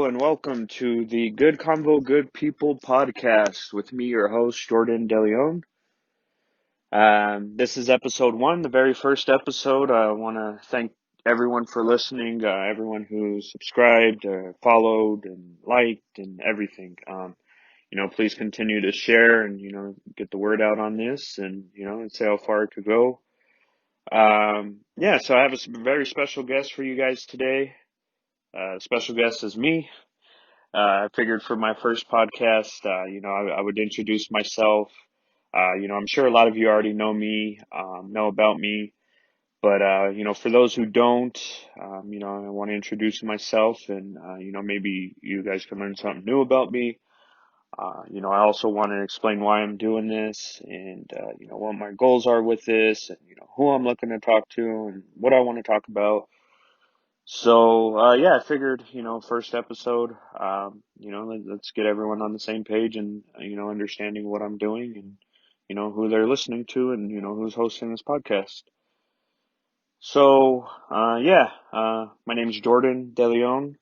and welcome to the Good Convo, Good People podcast with me, your host, Jordan DeLeon. This is episode one, the very first episode. I want to thank everyone for listening, everyone who subscribed, followed, and liked, and everything. Please continue to share and, get the word out on this and, and see how far it could go. So I have a very special guest for you guys today. Special guest is me. I figured for my first podcast, I would introduce myself. I'm sure a lot of you already know me, know about me, but, for those who don't, I want to introduce myself and, maybe you guys can learn something new about me. I also want to explain why I'm doing this and, what my goals are with this and, who I'm looking to talk to and what I want to talk about. So, I figured, first episode, let's get everyone on the same page and, understanding what I'm doing and, who they're listening to and, who's hosting this podcast. So, my name's Jordan DeLeon,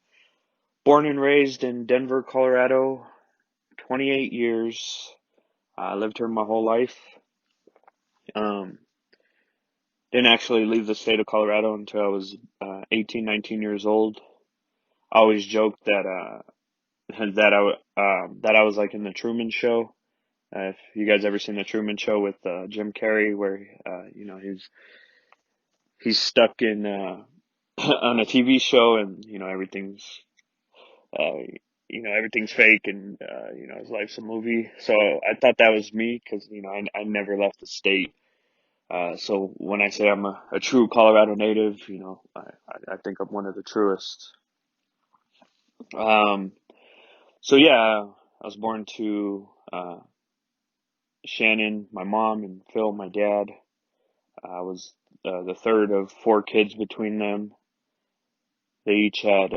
born and raised in Denver, Colorado, 28 years. I lived here my whole life. Didn't actually leave the state of Colorado until I was 18, 19 years old. I always joked that that I was like in the Truman Show. If you guys ever seen the Truman Show with Jim Carrey, where he's stuck in on a TV show, and uh, everything's fake, and his life's a movie. So I thought that was me because I never left the state. So when I say I'm a true Colorado native, I think I'm one of the truest. Um, I was born to Shannon, my mom, and Phil, my dad. I was the third of four kids between them. They each had,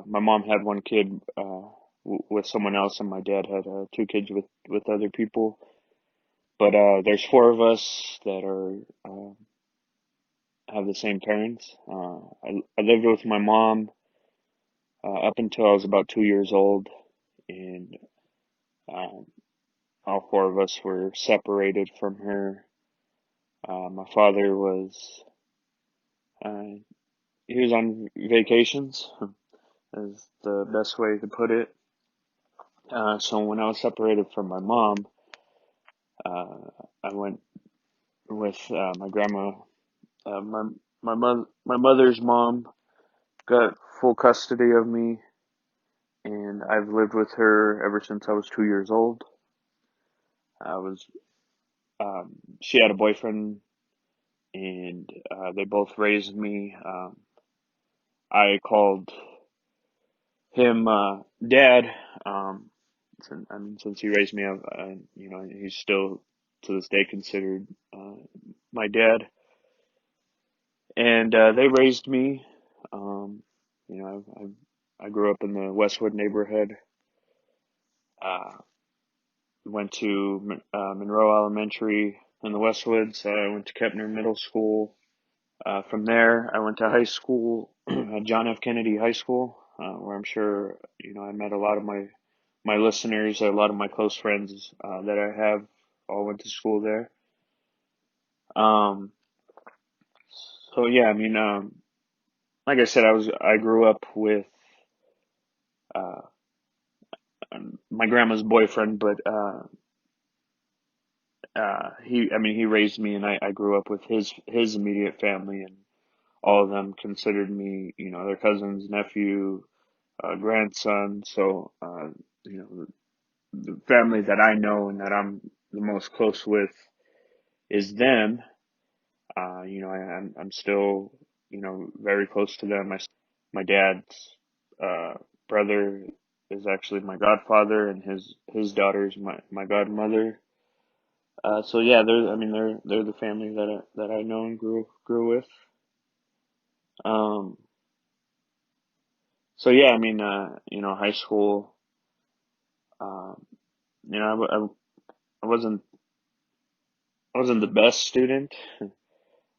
my mom had one kid with someone else, and my dad had two kids with other people. But there's four of us that are have the same parents. I lived with my mom up until I was about 2 years old, and um, all four of us were separated from her. My father uh, he was on vacations, is the best way to put it. So when I was separated from my mom, uh, I went with my grandma. My mother's mom got full custody of me, and I've lived with her ever since I was 2 years old. I was She had a boyfriend, and they both raised me. I called him dad. Since he raised me up, he's still to this day considered my dad. And they raised me. Um, I grew up in the Westwood neighborhood. Uh, Went to Monroe Elementary in the Westwood, so I went to Kepner Middle School. From there, I went to high school, John F. Kennedy High School, where I'm sure I met a lot of my listeners, a lot of my close friends that I have all went to school there. Um, so yeah, like I said, I grew up with uh, my grandma's boyfriend, but he raised me, and I grew up with his immediate family, and all of them considered me, their cousin's nephew, grandson. So, the family that I know and that I'm the most close with is them. I'm still, very close to them. My dad's, brother is actually my godfather, and his daughter's my godmother. So yeah, they're the family that I know and grew with. Um, so yeah, high school, um, I wasn't the best student.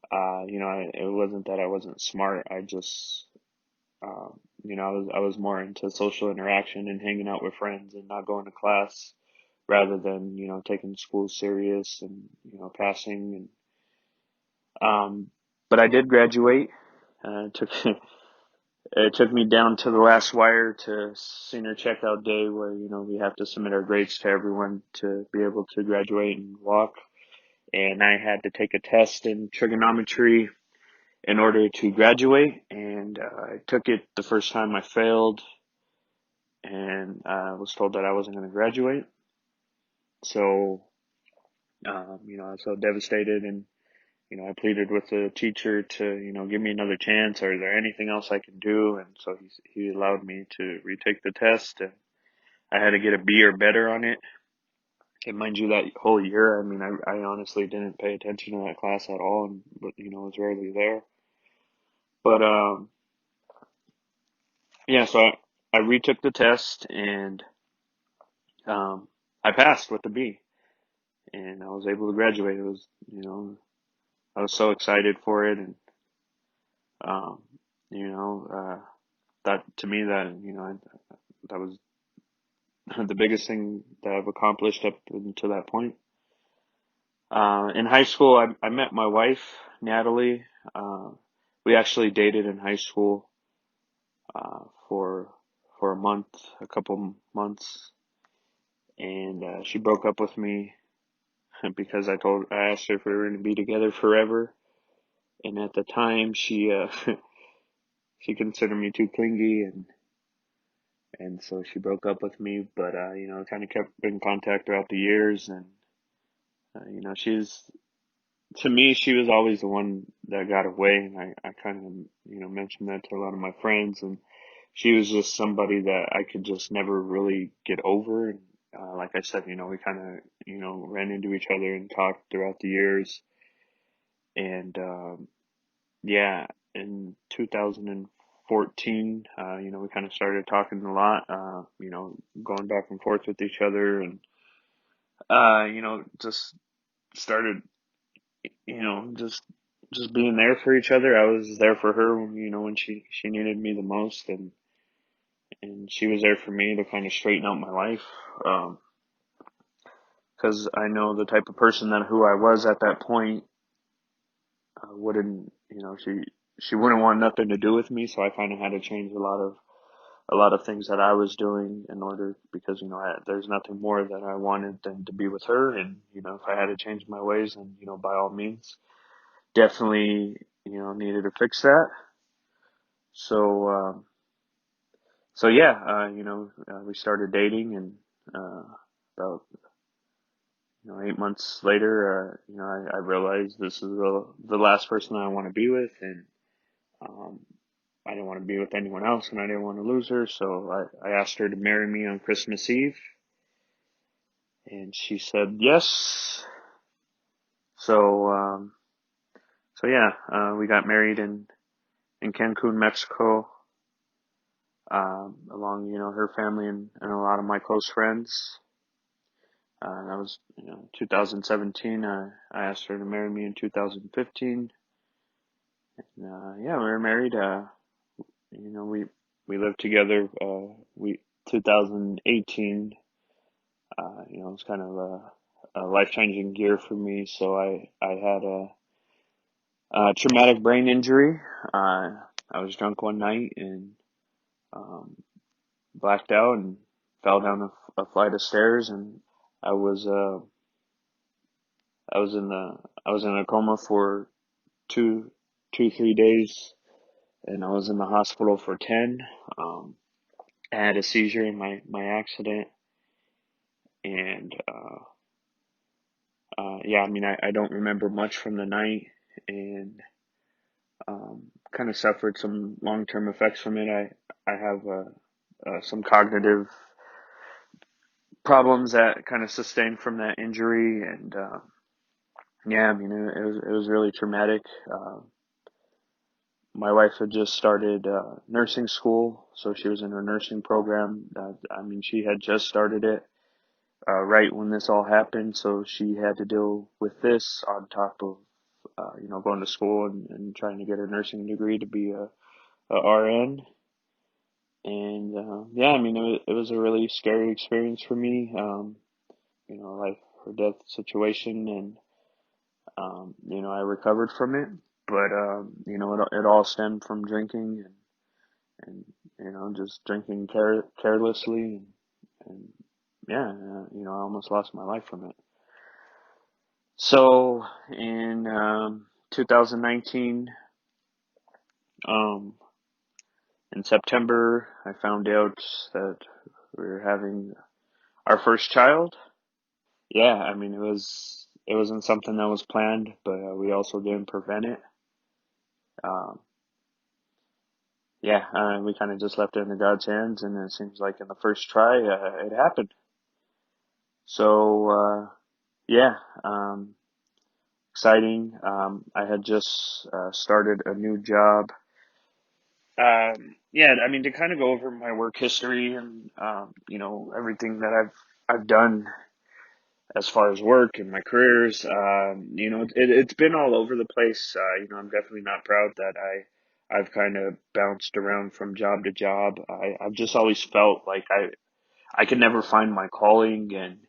It wasn't that I wasn't smart. I just I was more into social interaction and hanging out with friends and not going to class rather than, taking school serious and, passing and, but I did graduate. It took, it took me down to the last wire to senior checkout day where, we have to submit our grades to everyone to be able to graduate and walk. And I had to take a test in trigonometry in order to graduate. And I took it the first time. I failed and I was told that I wasn't going to graduate. So, I was so devastated and, I pleaded with the teacher to, give me another chance. Or is there anything else I can do? And so he allowed me to retake the test and I had to get a B or better on it. And mind you, that whole year, I mean, I honestly didn't pay attention to that class at all and, was rarely there. But, yeah, so I retook the test and, I passed with a B and I was able to graduate. It was, I was so excited for it and, um, you know, uh, that to me that, that was the biggest thing that I've accomplished up until that point. In high school, I met my wife, Natalie. Uh, we actually dated in high school, for, a month, a couple months, and, she broke up with me because I asked her if we were going to be together forever. And at the time, she considered me too clingy and so she broke up with me, but, kind of kept in contact throughout the years and, she's, to me, she was always the one that got away, and I kind of, mentioned that to a lot of my friends, and she was just somebody that I could just never really get over. And, like I said, we kind of, ran into each other and talked throughout the years, and, yeah, in 2014, we kind of started talking a lot, going back and forth with each other, and, just started just being there for each other. I was there for her when, when she needed me the most and she was there for me to kind of straighten out my life. Cause I know the type of person that who I was at that point, wouldn't, she wouldn't want nothing to do with me. So I kind of had to change a lot of things that I was doing in order, because, there's nothing more that I wanted than to be with her. And, if I had to change my ways, then, by all means, definitely, needed to fix that. So, yeah, we started dating and, about, 8 months later, I realized this is the last person I want to be with. And, um, I didn't want to be with anyone else and I didn't want to lose her. So I asked her to marry me on Christmas Eve and she said yes. So, yeah, we got married in Cancun, Mexico, along, her family and a lot of my close friends. That was, 2017. I asked her to marry me in 2015. Yeah, we were married. We lived together. 2018. It was kind of a life-changing year for me. So I had a traumatic brain injury. I was drunk one night and, um, blacked out and fell down a flight of stairs and I was, I was in the I was in a coma for two 3 days and I was in the hospital for 10. I had a seizure in my accident and yeah, I mean I don't remember much from the night and kind of suffered some long-term effects from it. I have some cognitive problems that kind of sustained from that injury and yeah, I mean it was really traumatic. My wife had just started nursing school, so she was in her nursing program. I mean, she had just started it right when this all happened, so she had to deal with this on top of going to school and trying to get her nursing degree to be a RN. Yeah, I mean, it was a really scary experience for me. Life or death situation, and I recovered from it. But it all stemmed from drinking and just drinking carelessly, and yeah, I almost lost my life from it. So in 2019, um, in September, I found out that we were having our first child. Yeah, I mean it wasn't something that was planned, but we also didn't prevent it. Um, yeah, we kind of just left it in God's hands, and it seems like in the first try, it happened. So yeah, exciting. I had just started a new job. Yeah, I mean to kind of go over my work history and everything that I've done as far as work and my careers. It's been all over the place. I'm definitely not proud that I've kind of bounced around from job to job. I've just always felt like I could never find my calling, and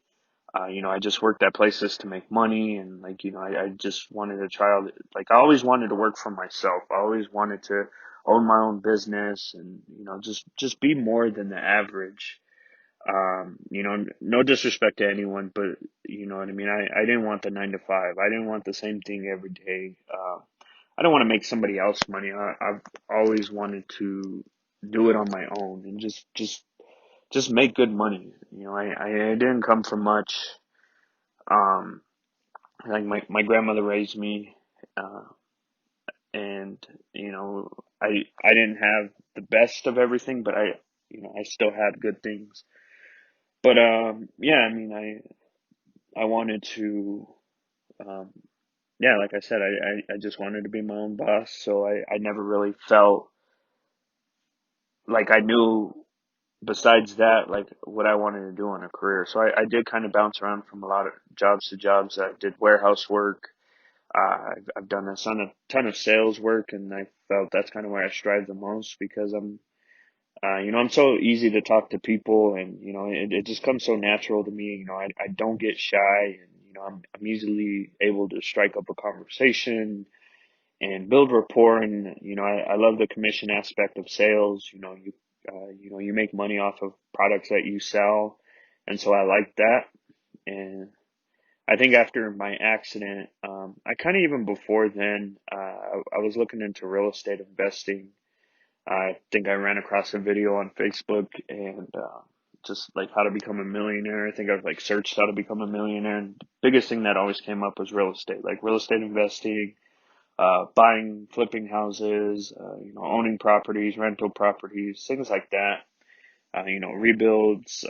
I just worked at places to make money, and like I just wanted a child. Like I always wanted to work for myself. I always wanted to own my own business, and just be more than the average. No disrespect to anyone, but you know what I mean? I didn't want the 9 to 5. I didn't want the same thing every day. I don't want to make somebody else money. I've always wanted to do it on my own and just make good money. I didn't come from much. Um, like my grandmother raised me, uh, and I didn't have the best of everything, but I still had good things. But yeah, I mean, I wanted to, um, yeah, like I said, I just wanted to be my own boss. So I never really felt like I knew besides that, like what I wanted to do in a career. So I did kind of bounce around from a lot of jobs to jobs. I did warehouse work. I've done a ton of sales work, and I felt that's kind of where I strive the most because I'm so easy to talk to people, and it just comes so natural to me. I don't get shy, and I'm easily able to strike up a conversation and build rapport. And I love the commission aspect of sales. You make money off of products that you sell, and so I like that. And I think after my accident, I kind of even before then, I was looking into real estate investing. I think I ran across a video on Facebook and just like how to become a millionaire. I think I've like searched how to become a millionaire, and the biggest thing that always came up was real estate, like real estate investing, buying, flipping houses, owning properties, rental properties, things like that. Rebuilds,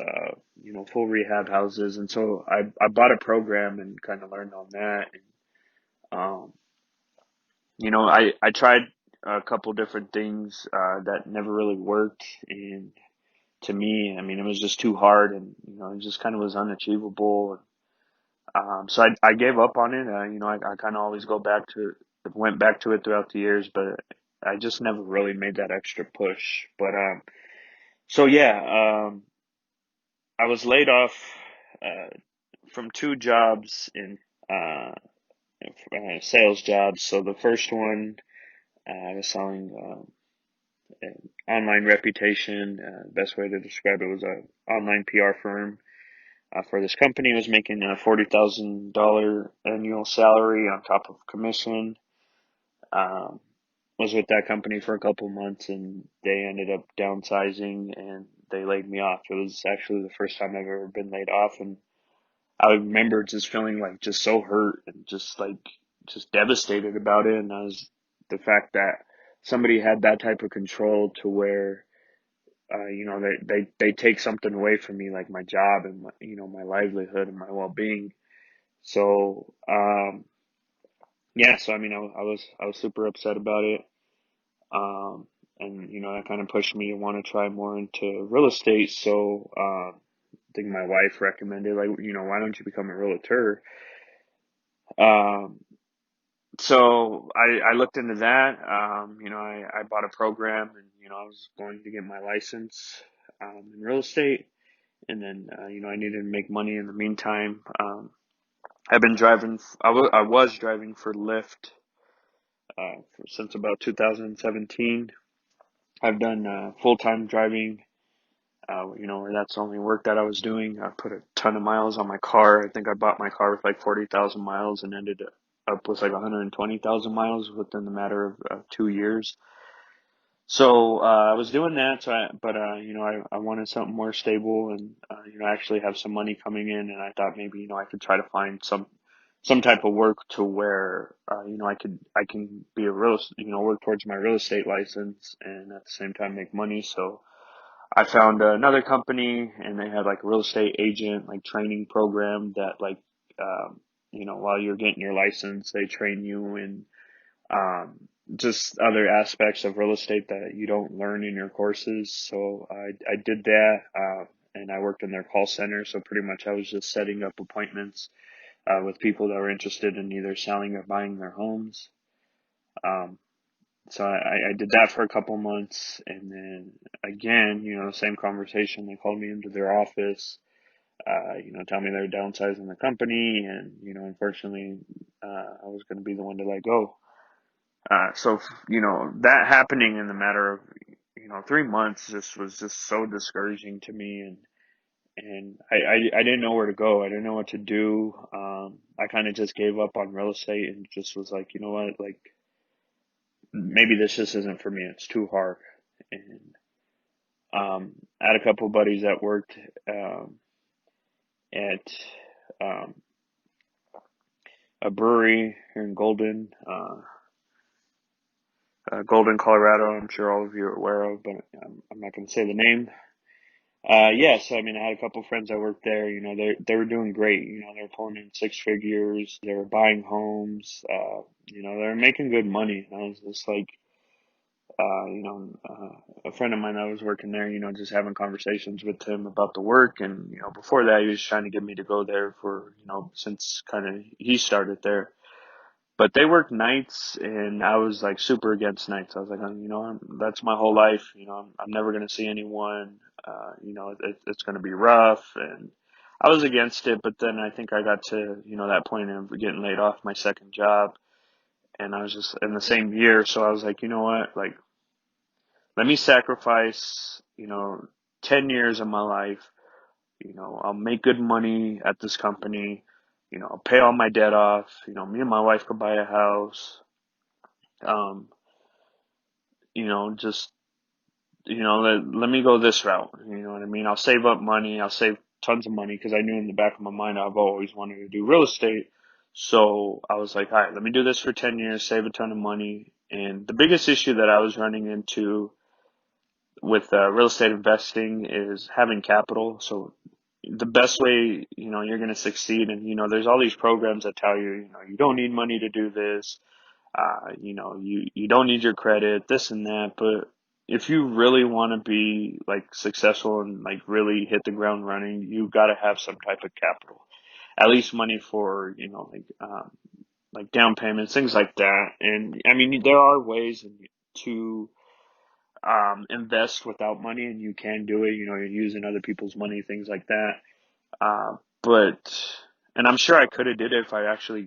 full rehab houses, and so I bought a program and kind of learned on that. And, I tried a couple different things that never really worked, and to me, I mean, it was just too hard, and it just kind of was unachievable. So I gave up on it. I kind of always went back to it throughout the years, but I just never really made that extra push. But so yeah, I was laid off uh, from two jobs in uh, sales jobs. So the first one, I was selling an online reputation. Best way to describe it was a online PR firm. For this company, I was making a $40,000 annual salary on top of commission. Um, was with that company for a couple months, and they ended up downsizing and they laid me off. It was actually the first time I've ever been laid off, and I remember just feeling like just so hurt and just devastated about it. And I was the fact that somebody had that type of control to where they take something away from me like my job and my livelihood and my well-being. So yeah, so I mean I was super upset about it. Um, and that kind of pushed me to want to try more into real estate. So I think my wife recommended, like, why don't you become a realtor? Um, So I looked into that. I bought a program, and I was going to get my license in real estate, and then I needed to make money in the meantime. I've been driving. I was driving for Lyft since about 2017. I've done full time driving. Where that's the only work that I was doing. I put a ton of miles on my car. I think I bought my car with like 40,000 miles and ended up with like 120,000 miles within the matter of 2 years. So I was doing that. I wanted something more stable and actually have some money coming in. And I thought maybe I could try to find some type of work to where I can be a work towards my real estate license and at the same time make money. So I found another company, and they had like a real estate agent like training program that while you're getting your license, they train you in just other aspects of real estate that you don't learn in your courses. So I did that, and I worked in their call center. So pretty much I was just setting up appointments with people that were interested in either selling or buying their homes. Um, so I did that for a couple months, and then again, same conversation. They called me into their office, tell me they're downsizing the company, and unfortunately, I was going to be the one to let go. That happening in the matter of 3 months just was just so discouraging to me, and I didn't know where to go. I didn't know what to do. I kind of just gave up on real estate and just was like, you know what, like maybe this just isn't for me. It's too hard. And I had a couple of buddies that worked at um, a brewery here in Golden, Colorado. I'm sure all of you are aware of, but I'm not going to say the name. Yeah, so I mean, I had a couple of friends that worked there. They were doing great. They were pulling in six figures. They were buying homes. They were making good money. And I was just like, a friend of mine that was working there, just having conversations with him about the work. And, before that, he was trying to get me to go there for, since kind of he started there. But they worked nights, and I was like super against nights. I was like, that's my whole life. I'm never going to see anyone. It's going to be rough. And I was against it. But then I think I got to, that point of getting laid off my second job. And I was just in the same year. So I was like, you know what? Like, let me sacrifice, 10 years of my life. I'll make good money at this company. I'll pay all my debt off. Me and my wife could buy a house. Um, just, let me go this route. You know what I mean? I'll save up money. I'll save tons of money because I knew in the back of my mind I've always wanted to do real estate. So I was like, all right, let me do this for 10 years, save a ton of money. And the biggest issue that I was running into with real estate investing is having capital. So the best way, you're going to succeed. And, there's all these programs that tell you, you don't need money to do this. You don't need your credit, this and that. But if you really want to be like successful and like really hit the ground running, you got to have some type of capital, at least money for, like down payments, things like that. And I mean, there are ways to invest without money, and you can do it. You're using other people's money, things like that. But and I'm sure I could have did it if I actually,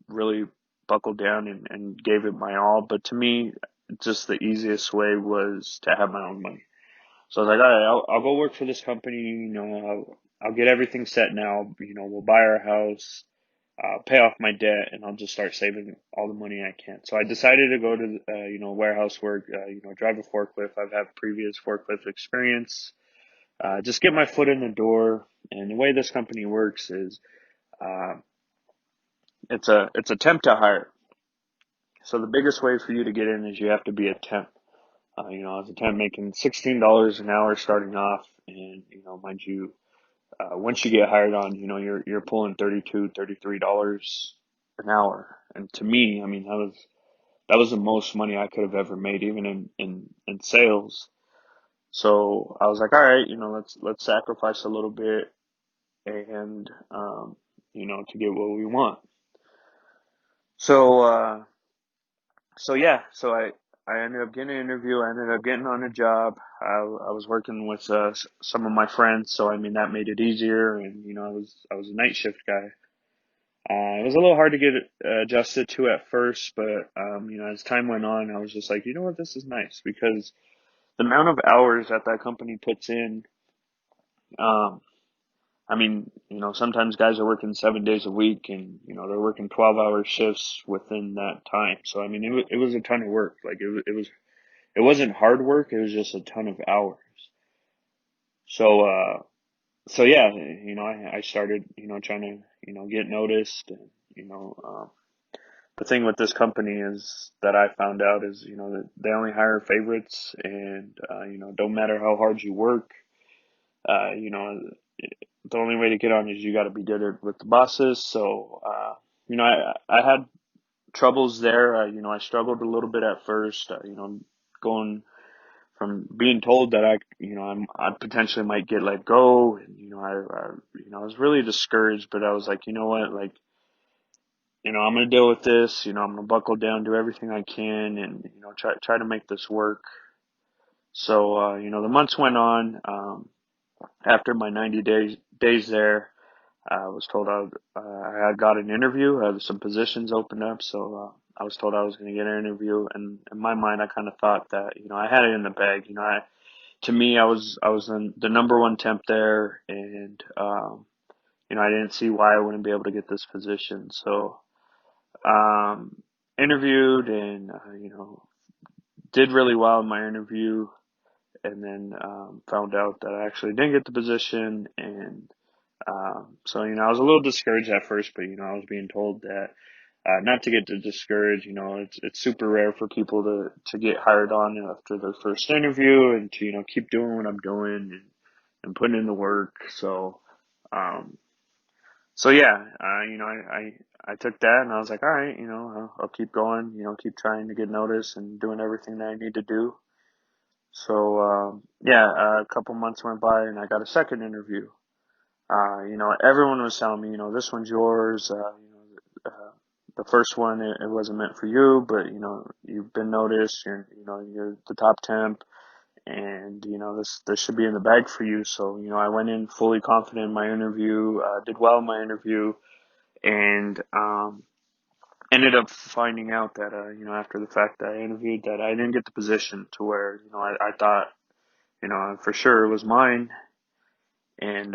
really buckled down and gave it my all. But to me, just the easiest way was to have my own money. So I was like, all right, I'll go work for this company. I'll get everything set now. We'll buy our house, pay off my debt, and I'll just start saving all the money I can. So I decided to go to, warehouse work, drive a forklift. I've had previous forklift experience. Just get my foot in the door. And the way this company works is, uh, it's a temp to hire. So the biggest way for you to get in is you have to be a temp. As a temp making $16 an hour starting off, and mind you, once you get hired on, you're pulling $33 an hour. And to me, I mean, that was the most money I could have ever made, even in sales. So I was like, all right, let's sacrifice a little bit and to get what we want. So, so I ended up getting an interview. I ended up getting on a job. I was working with some of my friends, so I mean that made it easier. And I was a night shift guy. It was a little hard to get adjusted to at first, but as time went on, I was just like, you know what, this is nice because the amount of hours that that company puts in. Um, I mean, sometimes guys are working 7 days a week, and they're working 12-hour shifts within that time. So I mean, it was a ton of work. Like it wasn't hard work. It was just a ton of hours. So so yeah, I started trying to get noticed, and you know the thing with this company is that I found out is that they only hire favorites, and don't matter how hard you work, uh, you know the only way to get on is you got to be good with the bosses. So I had troubles there. I struggled a little bit at first. Going from being told that I potentially might get let go, and I was really discouraged. But I was like, you know what, like I'm gonna deal with this. I'm gonna buckle down, do everything I can, and try to make this work. So the months went on. After my 90 days there, I was told I had got an interview. I had some positions opened up, so I was told I was going to get an interview. And in my mind, I kind of thought that I had it in the bag. To me, I was the number one temp there, and I didn't see why I wouldn't be able to get this position. So interviewed, and did really well in my interview, and then found out that I actually didn't get the position. And so I was a little discouraged at first, but I was being told that not to get discouraged. It's super rare for people to get hired on after their first interview, and to keep doing what I'm doing, and putting in the work. So um, so yeah, I took that, and I was like, all right, I'll keep going, keep trying to get noticed and doing everything that I need to do. So yeah, a couple months went by, and I got a second interview. Everyone was telling me, this one's yours. The first one, it wasn't meant for you, but you've been noticed. You're the top temp, and this should be in the bag for you. So I went in fully confident in my interview, did well in my interview, and ended up finding out that after the fact that I interviewed, that I didn't get the position, to where I thought for sure it was mine, and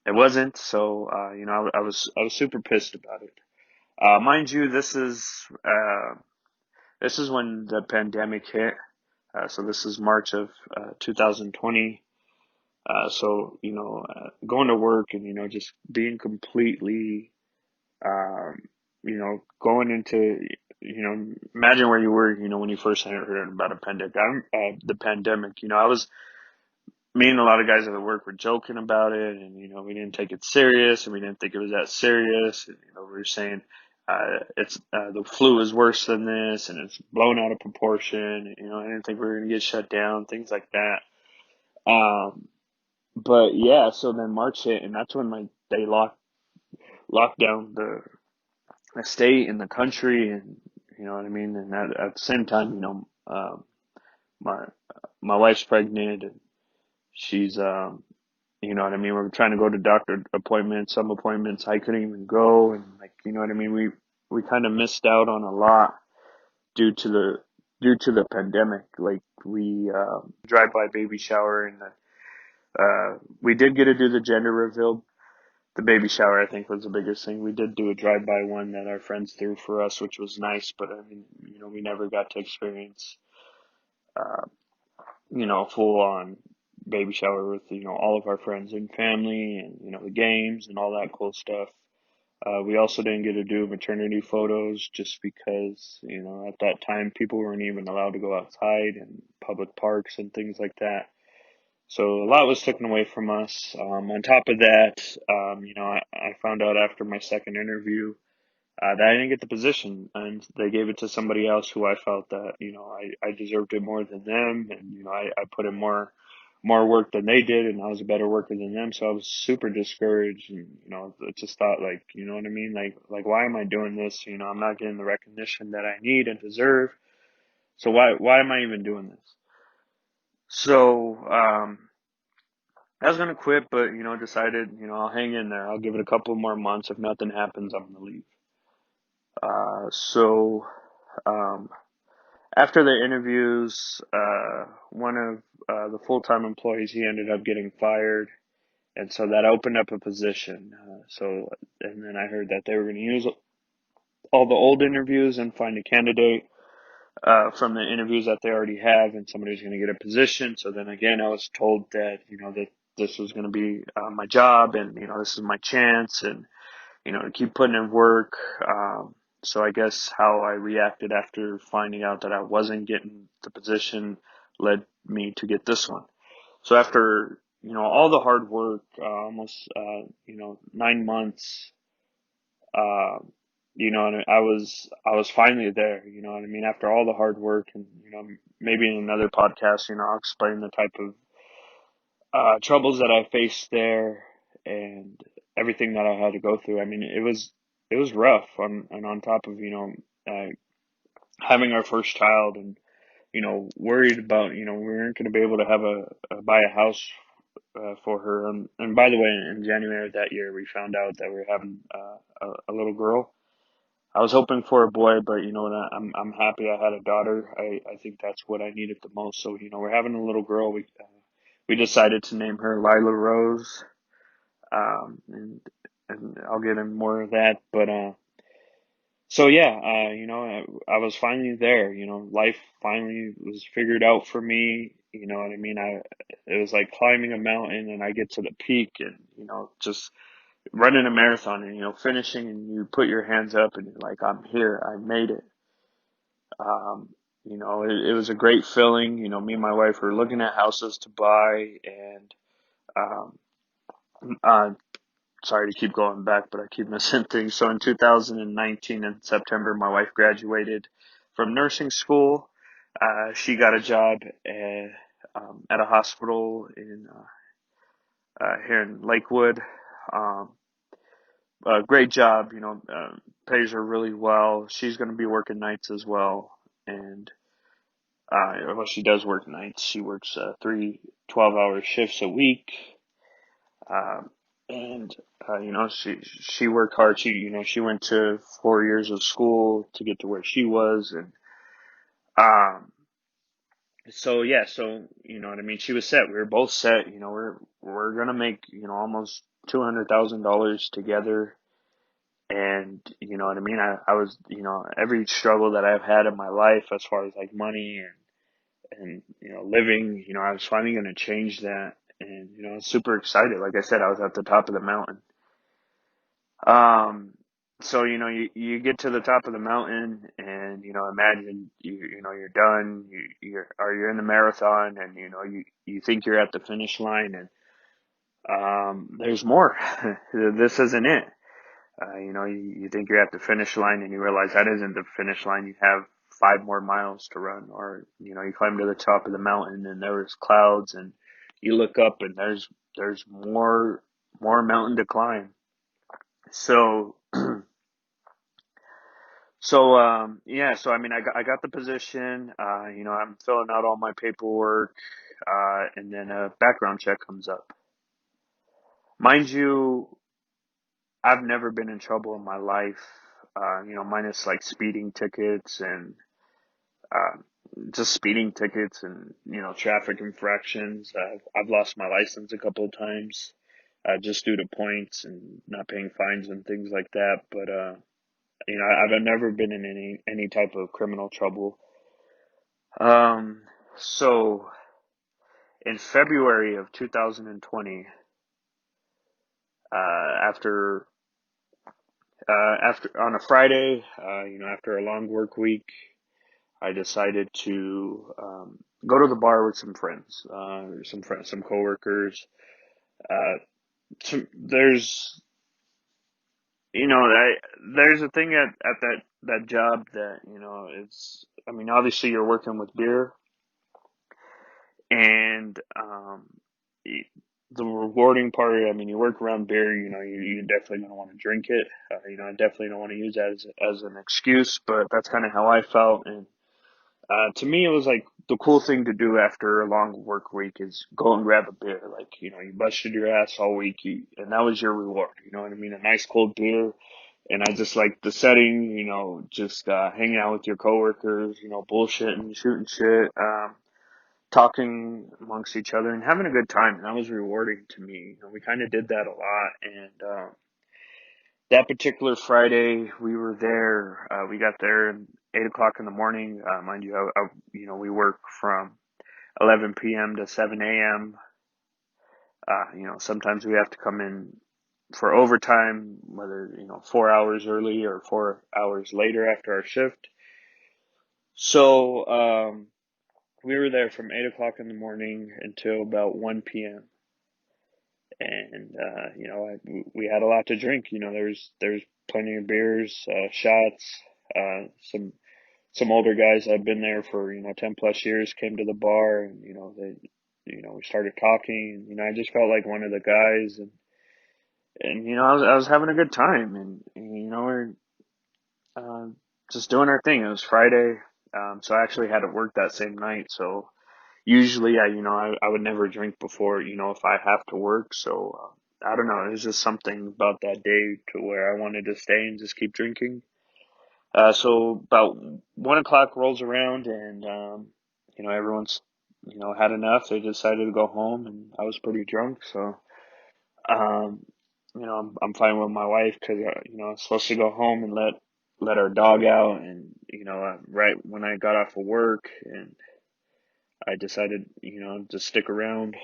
it wasn't. So I was super pissed about it. Mind you, this is when the pandemic hit. So this is March of 2020. So going to work, and just being completely um, going into imagine where you were when you first heard about a pandemic. The pandemic. I was Me and a lot of guys at the work were joking about it, and we didn't take it serious, and we didn't think it was that serious. And, we were saying it's the flu is worse than this, and it's blown out of proportion. I didn't think we were going to get shut down, things like that. Um, but yeah, so then March hit, and that's when they locked down the state and the country, and you know what I mean. And at the same time, my my wife's pregnant, and she's you know what I mean? We're trying to go to doctor appointments, some appointments I couldn't even go, and like you know what I mean. We kind of missed out on a lot due to the pandemic. Like we drive by baby shower, and we did get to do the gender reveal. The baby shower, I think, was the biggest thing. We did do a drive by one that our friends threw for us, which was nice, but I mean, we never got to experience uh, full on baby shower with all of our friends and family, and the games and all that cool stuff. We also didn't get to do maternity photos, just because at that time people weren't even allowed to go outside in public parks and things like that. So a lot was taken away from us. On top of that, I found out after my second interview that I didn't get the position, and they gave it to somebody else who I felt that I deserved it more than them, and I put in more more work than they did, and I was a better worker than them. So I was super discouraged, and I just thought, like, you know what I mean? Like why am I doing this? I'm not getting the recognition that I need and deserve. So why am I even doing this? So I was gonna quit, but decided, I'll hang in there. I'll give it a couple more months. If nothing happens, I'm gonna leave. So um, after the interviews, one of the full-time employees, he ended up getting fired, and so that opened up a position. And then I heard that they were going to use all the old interviews and find a candidate from the interviews that they already have, and somebody's going to get a position. So then again, I was told that that this was going to be my job, and this is my chance, and to keep putting in work. So I guess how I reacted after finding out that I wasn't getting the position led me to get this one. So after all the hard work, almost 9 months, uh, and I was finally there. You know what I mean? After all the hard work, and maybe in another podcast, I'll explain the type of troubles that I faced there and everything that I had to go through. I mean, it was rough on top of uh, having our first child, and worried about we weren't going to be able to have buy a house for her. And by the way, in January of that year, we found out that we were having a little girl. I was hoping for a boy, but you know what? I'm happy I had a daughter. I think that's what I needed the most. So we're having a little girl. We decided to name her Lila Rose. And I'll get into more of that. But so yeah, I was finally there. Life finally was figured out for me. You know what I mean? It was like climbing a mountain, and I get to the peak, and just running a marathon, and finishing, and you put your hands up, and you're like, I'm here, I made it. Um, it was a great feeling. Me and my wife were looking at houses to buy, and um, uh, sorry to keep going back, but I keep missing things. So in 2019 in September, my wife graduated from nursing school. She got a job at a hospital in here in Lakewood. Um, Great job, pays her really well. She's going to be working nights as well, and well, she does work nights. She works 3 12-hour shifts a week. Um, and she worked hard. She went to 4 years of school to get to where she was, and um, so yeah, so you know what I mean. She was set. We were both set. We're gonna make almost $200,000 together, and you know what I mean. I was every struggle that I've had in my life as far as like money and living. I was finally gonna change that, and I was super excited. Like I said, I was at the top of the mountain. Um, so you get to the top of the mountain, and imagine you're done. You're in the marathon, and you think you're at the finish line, and there's more. This isn't it. You think you're at the finish line, and you realize that isn't the finish line. You have 5 more miles to run, or you climb to the top of the mountain, and there's clouds, and you look up, and there's more mountain to climb. So yeah, so I mean, I got the position. I'm filling out all my paperwork, and then a background check comes up. Mind you, I've never been in trouble in my life. Minus like speeding tickets and uh, just speeding tickets and traffic infractions. I've lost my license a couple of times, just due to points and not paying fines and things like that. But I've never been in any type of criminal trouble. Um, so in February of 2020, after on a Friday, after a long work week, I decided to go to the bar with some coworkers. Uh, there's there's a thing at that job that it's. I mean, obviously you're working with beer, And e- the rewarding part, I mean, you work around beer, you're definitely going to want to drink it. I definitely don't want to use that as an excuse, but that's kind of how I felt. And to me, it was like the cool thing to do after a long work week is go and grab a beer. Like, you busted your ass all week, and that was your reward. You know what I mean? A nice cold beer. And I just like the setting, just hanging out with your coworkers, bullshitting, shooting shit, talking amongst each other and having a good time. And that was rewarding to me. We kind of did that a lot. And that particular Friday, we were there. We got there at 8 o'clock in the morning. Mind you, we work from 11 p.m. to 7 a.m. Sometimes we have to come in for overtime, whether 4 hours early or 4 hours later after our shift. So we were there from 8 o'clock in the morning until about 1 p.m. And we had a lot to drink. There's plenty of beers, shots. Some older guys that had been there for 10 plus years came to the bar, and we started talking. I just felt like one of the guys, and I was having a good time, and we're uh, just doing our thing. It was Friday, so I actually had to work that same night. So usually I would never drink before, if I have to work. So I don't know. It was just something about that day to where I wanted to stay and just keep drinking. So about 1 o'clock rolls around, and everyone's had enough. They decided to go home, and I was pretty drunk, so um, I'm fine with my wife because I was supposed to go home and let our dog out, and right when I got off of work, and I decided to stick around.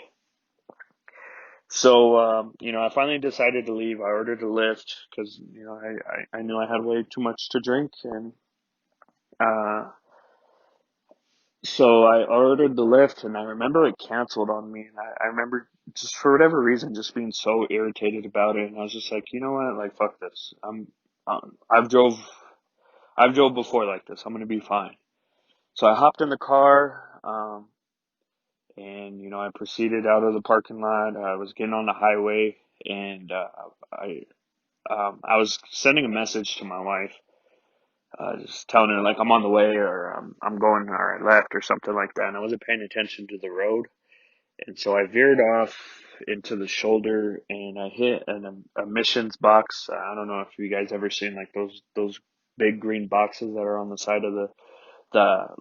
So I finally decided to leave. I ordered a Lyft because I knew I had way too much to drink, and uh, so I ordered the Lyft, and I remember it canceled on me, and I remember just for whatever reason just being so irritated about it, and I was just like, you know what, like fuck this. Um, I've drove I've drove before like this. I'm gonna be fine. So I hopped in the car, and I proceeded out of the parking lot. I was getting on the highway, and I I was sending a message to my wife, just telling her like I'm on the way, or I'm going or I left or something like that. And I wasn't paying attention to the road, and so I veered off into the shoulder, and I hit an emissions box. I don't know if you guys ever seen like those big green boxes that are on the side of the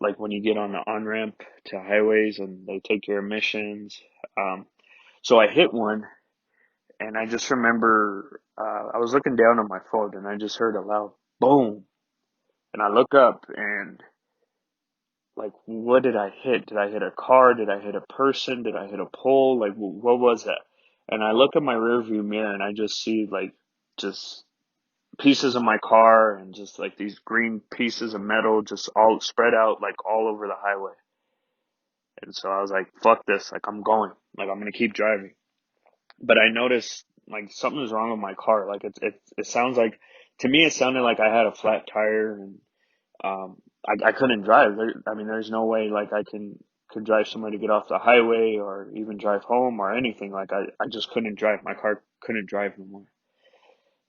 like when you get on the on ramp to highways and they take your emissions. Um, so I hit one, and I just remember I was looking down on my phone, and I just heard a loud boom, and I look up, and like, what did I hit? Did I hit a car? Did I hit a person? Did I hit a pole? Like, what was that? And I look at my rearview mirror, and I just see like just pieces of my car, and just like these green pieces of metal just all spread out like all over the highway. And so I was like, fuck this. Like, I'm going. Like, I'm going to keep driving. But I noticed like something was wrong with my car. Like, it sounds like, to me, it sounded like I had a flat tire, and I couldn't drive. I mean, there's no way like I could drive somewhere to get off the highway or even drive home or anything. Like, I just couldn't drive. My car couldn't drive no more.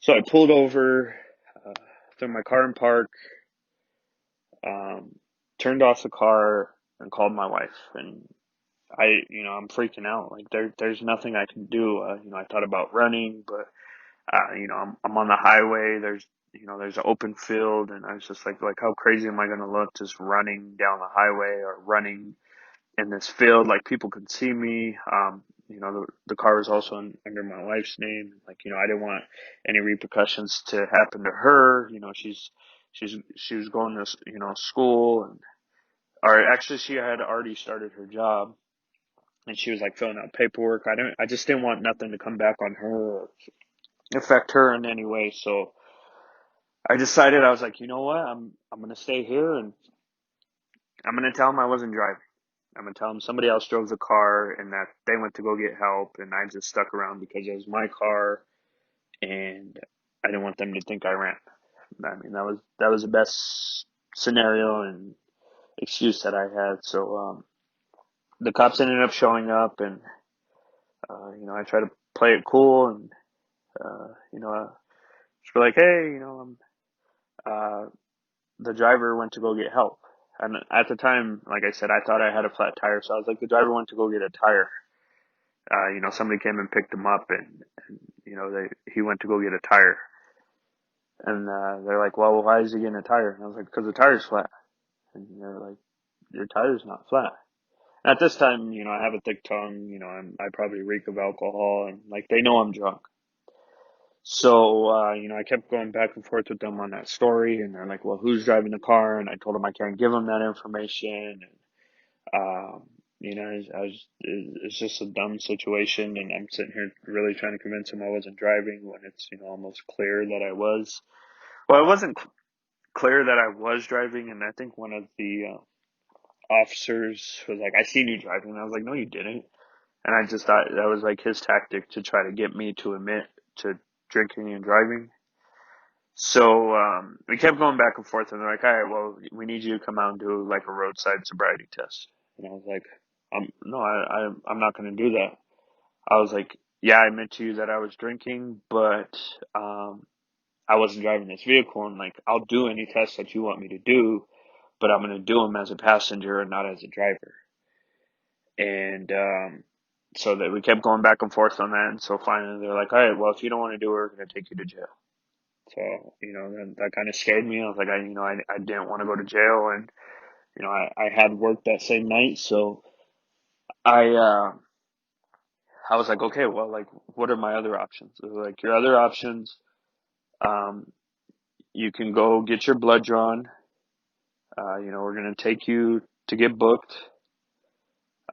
So I pulled over, uh, threw my car in park, um, turned off the car, and called my wife. And I'm freaking out. Like, there's nothing I can do. I thought about running, but I'm on the highway. There's an open field, and I was just like how crazy am I going to look just running down the highway or running in this field? Like, people could see me. The car was also under my wife's name. Like, I didn't want any repercussions to happen to her. She was going to, school, or actually she had already started her job, and she was like filling out paperwork. I just didn't want nothing to come back on her or affect her in any way. So I decided, I was like, you know what? I'm gonna stay here, and I'm gonna tell him I wasn't driving. I'm gonna tell him somebody else drove the car and that they went to go get help, and I just stuck around because it was my car, and I didn't want them to think I ran. I mean, that was the best scenario and excuse that I had. So the cops ended up showing up, and I tried to play it cool, and just be like, hey, uh, the driver went to go get help. And at the time, like I said, I thought I had a flat tire, so I was like, the driver went to go get a tire. Somebody came and picked him up, and he went to go get a tire. And they're like, well, why is he getting a tire? And I was like, because the tire's flat. And they're like, your tire's not flat. And at this time, I have a thick tongue. I probably reek of alcohol, and like they know I'm drunk. So, I kept going back and forth with them on that story, and they're like, well, who's driving the car? And I told them I can't give them that information. And, it's just a dumb situation, and I'm sitting here really trying to convince them I wasn't driving when it's, almost clear that I was. Well, it wasn't clear that I was driving, and I think one of the officers was like, I seen you driving. And I was like, no, you didn't. And I just thought that was like his tactic to try to get me to admit to drinking and driving. So we kept going back and forth, and they're like, all right, well, we need you to come out and do like a roadside sobriety test. And I was like, no, I'm not going to do that. I was like, yeah, I admit to you that I was drinking, but I wasn't driving this vehicle, and like, I'll do any tests that you want me to do, but I'm going to do them as a passenger and not as a driver. And so that we kept going back and forth on that, and so finally they're like, all right, well, if you don't want to do it, we're going to take you to jail. So, that kind of scared me. I was like, I didn't want to go to jail, and, I had work that same night. So I, uh, I was like, okay, well, like, what are my other options? They were like, your other options, um, you can go get your blood drawn. We're going to take you to get booked.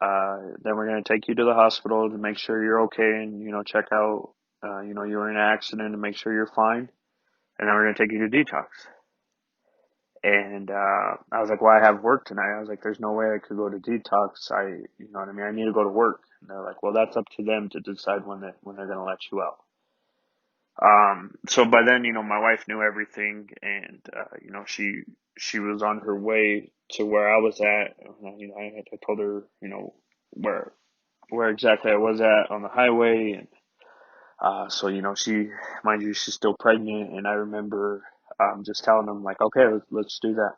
Then we're going to take you to the hospital to make sure you're okay and, check out, you were in an accident and make sure you're fine. And then we're going to take you to detox. And I was like, well, I have work tonight. I was like, there's no way I could go to detox. You know what I mean? I need to go to work. And they're like, well, that's up to them to decide when they're going to let you out. So by then, my wife knew everything, and she was on her way to where I was at. I told her, where exactly I was at on the highway, and so mind you, she's still pregnant, and I remember just telling them like, okay, let's do that.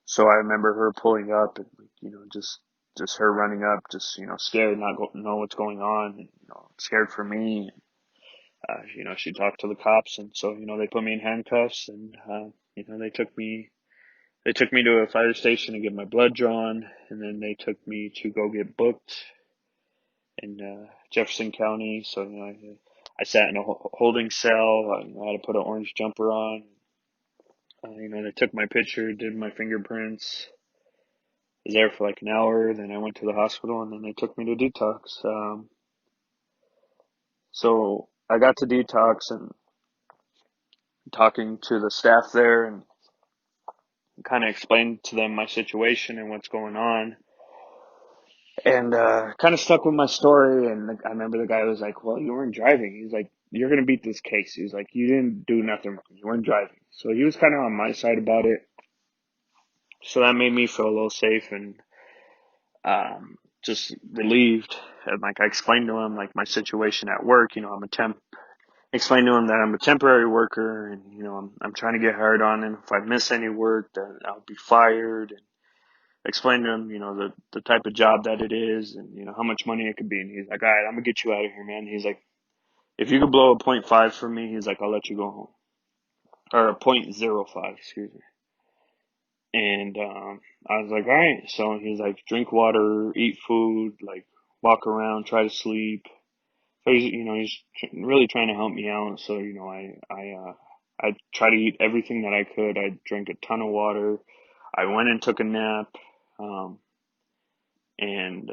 So I remember her pulling up, and just her running up, just scared, not know what's going on, and scared for me. She talked to the cops, and so they put me in handcuffs, and they took me to a fire station to get my blood drawn, and then they took me to go get booked in Jefferson County. So I sat in a holding cell. I had to put an orange jumper on. They took my picture, did my fingerprints. Was there for like an hour. Then I went to the hospital, and then they took me to detox. So I got to detox, and talking to the staff there, and kind of explained to them my situation and what's going on. And kind of stuck with my story. And I remember the guy was like, well, you weren't driving. He's like, you're going to beat this case. He's like, you didn't do nothing wrong. You weren't driving. So he was kind of on my side about it. So that made me feel a little safe and just relieved. And like I explained to him like my situation at work. I'm a temp. Explained to him that I'm a temporary worker, and I'm trying to get hired on. And if I miss any work, then I'll be fired. And explain to him, the type of job that it is, and how much money it could be. And he's like, all right, I'm gonna get you out of here, man. He's like, if you could blow a .5 for me, he's like, I'll let you go home, or a .05, excuse me. And I was like, all right. So he's like, drink water, eat food, like walk around, try to sleep. So he's really trying to help me out. So I try to eat everything that I could. I drank a ton of water. I went and took a nap. And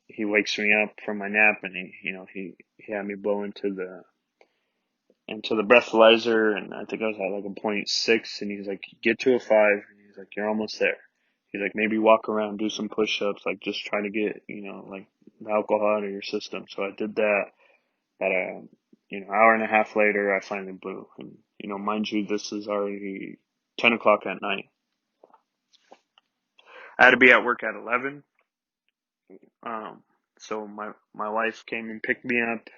he wakes me up from my nap, and he had me blow into the breathalyzer, and I think I was at like a .6, and he's like, get to a 5, and he's like, you're almost there. He's like, maybe walk around, do some push-ups, like just try to get like the alcohol out of your system. So I did that. At a hour and a half later, I finally blew, and mind you, this is already 10 o'clock at night. I had to be at work at 11. Um, so my wife came and picked me up.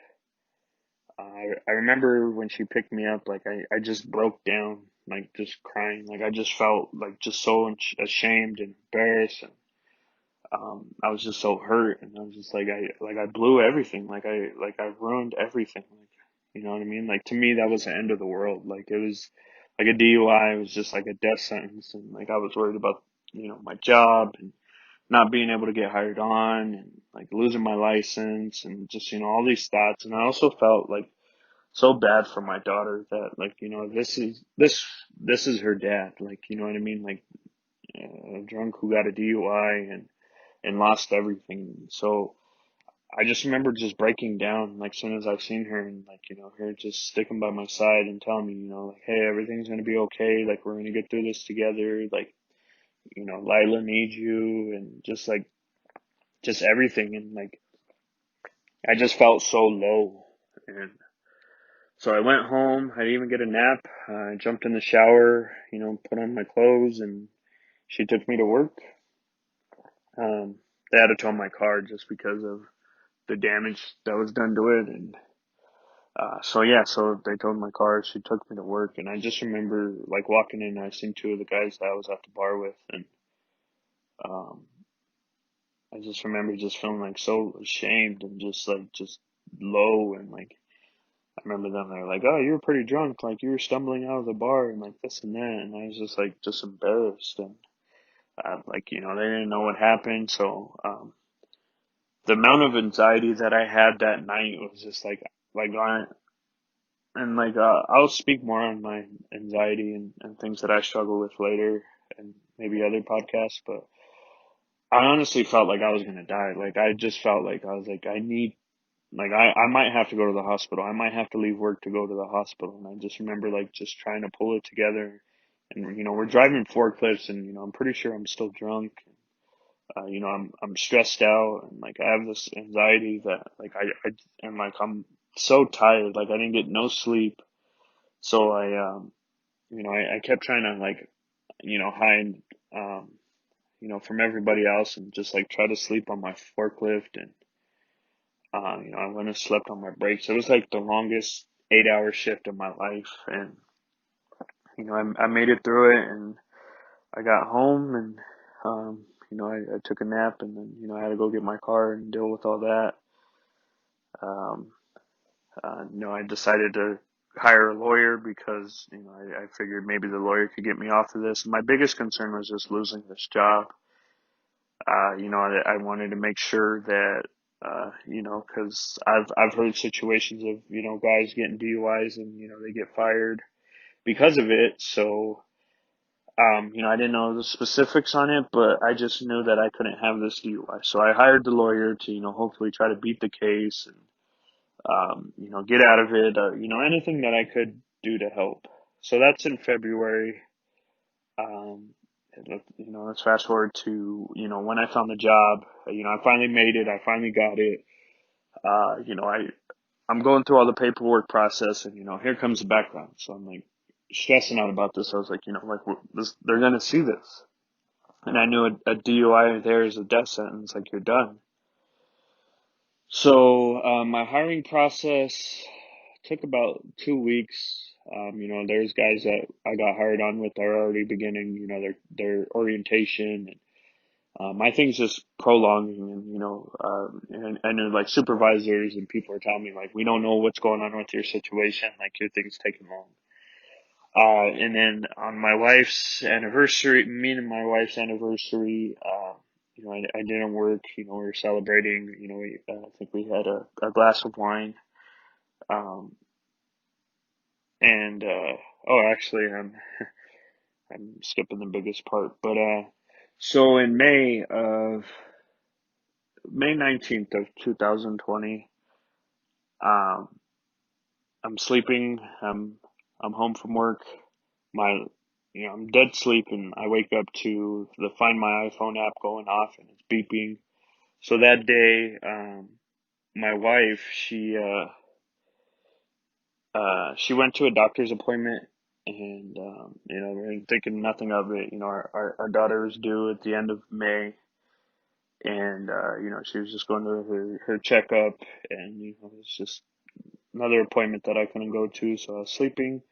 I remember when she picked me up, like I just broke down, like just crying. Like I just felt like just so ashamed and embarrassed. And, I was just so hurt, and I was just like I blew everything. Like I ruined everything. Like, you know what I mean? Like to me, that was the end of the world. Like it was like a DUI. It was just like a death sentence, and like I was worried about my job and not being able to get hired on, and like losing my license, and just all these thoughts. And I also felt like so bad for my daughter that like this is her dad, like you know what I mean, like a drunk who got a DUI and lost everything. So I just remember just breaking down like soon as I seen her, and like her just sticking by my side and telling me like, hey, everything's gonna be okay, like we're gonna get through this together, like Lila needs you, and just everything. And like I just felt so low. And so I went home. I didn't even get a nap. I jumped in the shower, put on my clothes, and she took me to work. They had to tow my car just because of the damage that was done to it. And so yeah, so they towed my car. She took me to work, and I just remember like walking in. I seen two of the guys that I was at the bar with, and um, I just remember just feeling like so ashamed and just low. And like I remember them, they're like, oh, you were pretty drunk, like you were stumbling out of the bar and like this and that. And I was just like just embarrassed. And like they didn't know what happened. So the amount of anxiety that I had that night was just like I and like I'll speak more on my anxiety and things that I struggle with later, and maybe other podcasts. But I honestly felt like I was gonna die. Like I just felt like I was like I need, like I might have to go to the hospital. I might have to leave work to go to the hospital. And I just remember like just trying to pull it together. And we're driving forklifts, and I'm pretty sure I'm still drunk. I'm stressed out, and like I have this anxiety that like I and like I'm so tired. Like I didn't get no sleep. So I kept trying to like hide from everybody else, and just like try to sleep on my forklift. And I went and slept on my breaks. It was like the longest 8-hour shift of my life. And, I made it through it, and I got home, and, I took a nap, and then, I had to go get my car and deal with all that. Um, I decided to hire a lawyer because, I figured maybe the lawyer could get me off of this. My biggest concern was just losing this job. I wanted to make sure that, cause I've heard situations of, guys getting DUIs, and, they get fired because of it. So, I didn't know the specifics on it, but I just knew that I couldn't have this DUI. So I hired the lawyer to, hopefully try to beat the case, and, get out of it, anything that I could do to help. So that's in February. Um, let's fast forward to, when I found the job. I finally made it. I finally got it. I'm going through all the paperwork process, and, here comes the background. So I'm like stressing out about this. I was like, they're going to see this. And I knew a DUI there is a death sentence. Like you're done. So, my hiring process took about 2 weeks. There's guys that I got hired on with are already beginning, their orientation. And my thing's just prolonging. And, and I know like supervisors and people are telling me like, we don't know what's going on with your situation. Like your thing's taking long. And then on my wife's anniversary, me and my wife's anniversary, I didn't work. We were celebrating. I think we had a glass of wine. Um, and oh, actually, I'm skipping the biggest part. But so in May 19th of 2020, um, I'm sleeping. I'm home from work. My I'm dead sleep, and I wake up to the Find My iPhone app going off, and it's beeping. So that day, my wife, she went to a doctor's appointment, and we're thinking nothing of it. Our daughter is due at the end of May, and she was just going to her checkup, and it's just another appointment that I couldn't go to, so I was sleeping,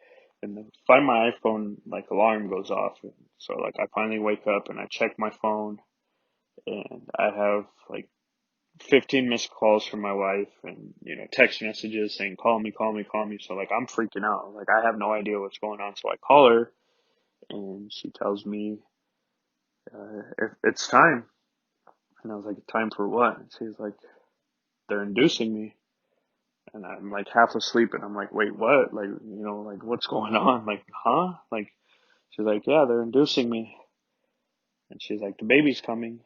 and then find my iPhone like alarm goes off, and so like I finally wake up and I check my phone, and I have like 15 missed calls from my wife, and text messages saying call me, call me, call me. So like I'm freaking out, like I have no idea what's going on. So I call her, and she tells me if it's time, and I was like, time for what? And she's like, they're inducing me. And I'm like half asleep, and I'm like, wait, what? Like, like what's going on? Like, huh? Like, she's like, yeah, they're inducing me. And she's like, the baby's coming.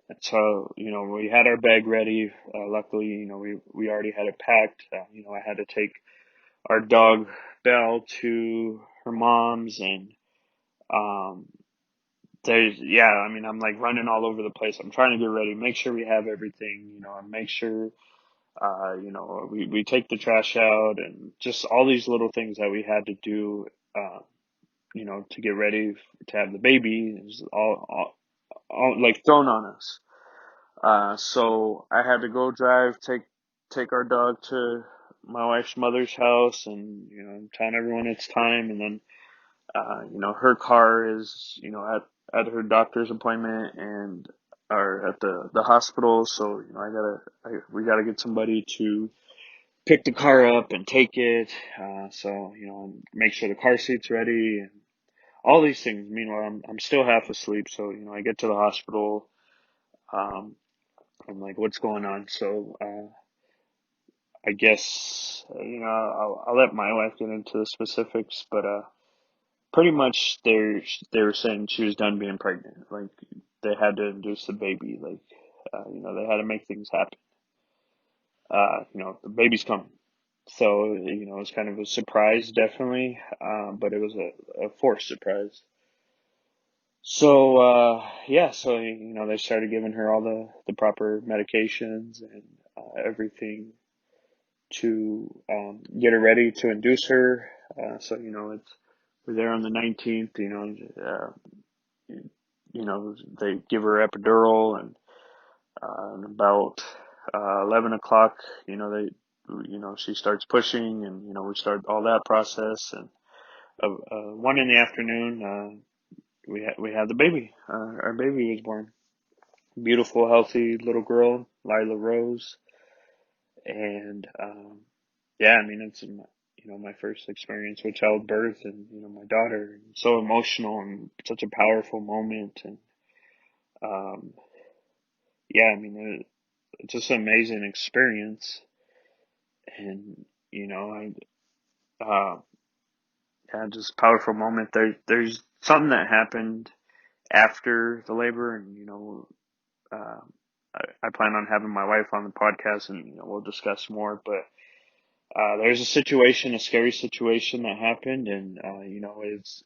And so, we had our bag ready. Luckily, we already had it packed. I had to take our dog Belle to her mom's, and um, I mean, I'm like running all over the place. I'm trying to get ready, make sure we have everything, and make sure, we take the trash out, and just all these little things that we had to do, to get ready to have the baby is all like thrown on us. So I had to go take our dog to my wife's mother's house, and I'm telling everyone it's time, and then her car is at her doctor's appointment, and or at the hospital, so we gotta get somebody to pick the car up and take it, so make sure the car seat's ready and all these things. Meanwhile, I'm still half asleep, so I get to the hospital. um I'm like, what's going on? So I guess I'll let my wife get into the specifics, but pretty much they were saying she was done being pregnant. Like they had to induce the baby. Like they had to make things happen. The baby's coming. So it was kind of a surprise, definitely, but it was a forced surprise. So yeah, so they started giving her all the proper medications and everything to get her ready to induce her. So we're there on the 19th. They give her epidural, and about 11 o'clock, they she starts pushing, and we start all that process, and 1 in the afternoon, we had the baby. Our baby was born. Beautiful, healthy little girl, Lila Rose, and yeah, I mean it's my first experience with childbirth, and my daughter. So emotional and such a powerful moment, and um, yeah, I mean it's just an amazing experience, and I yeah, just powerful moment. There's something that happened after the labor, and uh, I plan on having my wife on the podcast, and we'll discuss more, but. There's a scary situation that happened, and it's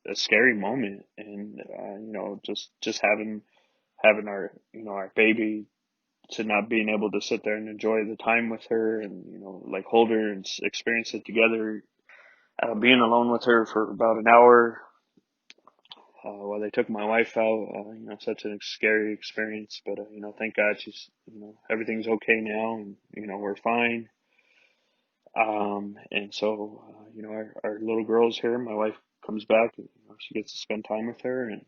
a scary moment, and just having our baby, to not being able to sit there and enjoy the time with her, and like hold her and experience it together. Being alone with her for about an hour while they took my wife out, such a scary experience. But thank God she's everything's okay now, and we're fine. And so, our little girl's here. My wife comes back, and she gets to spend time with her. And,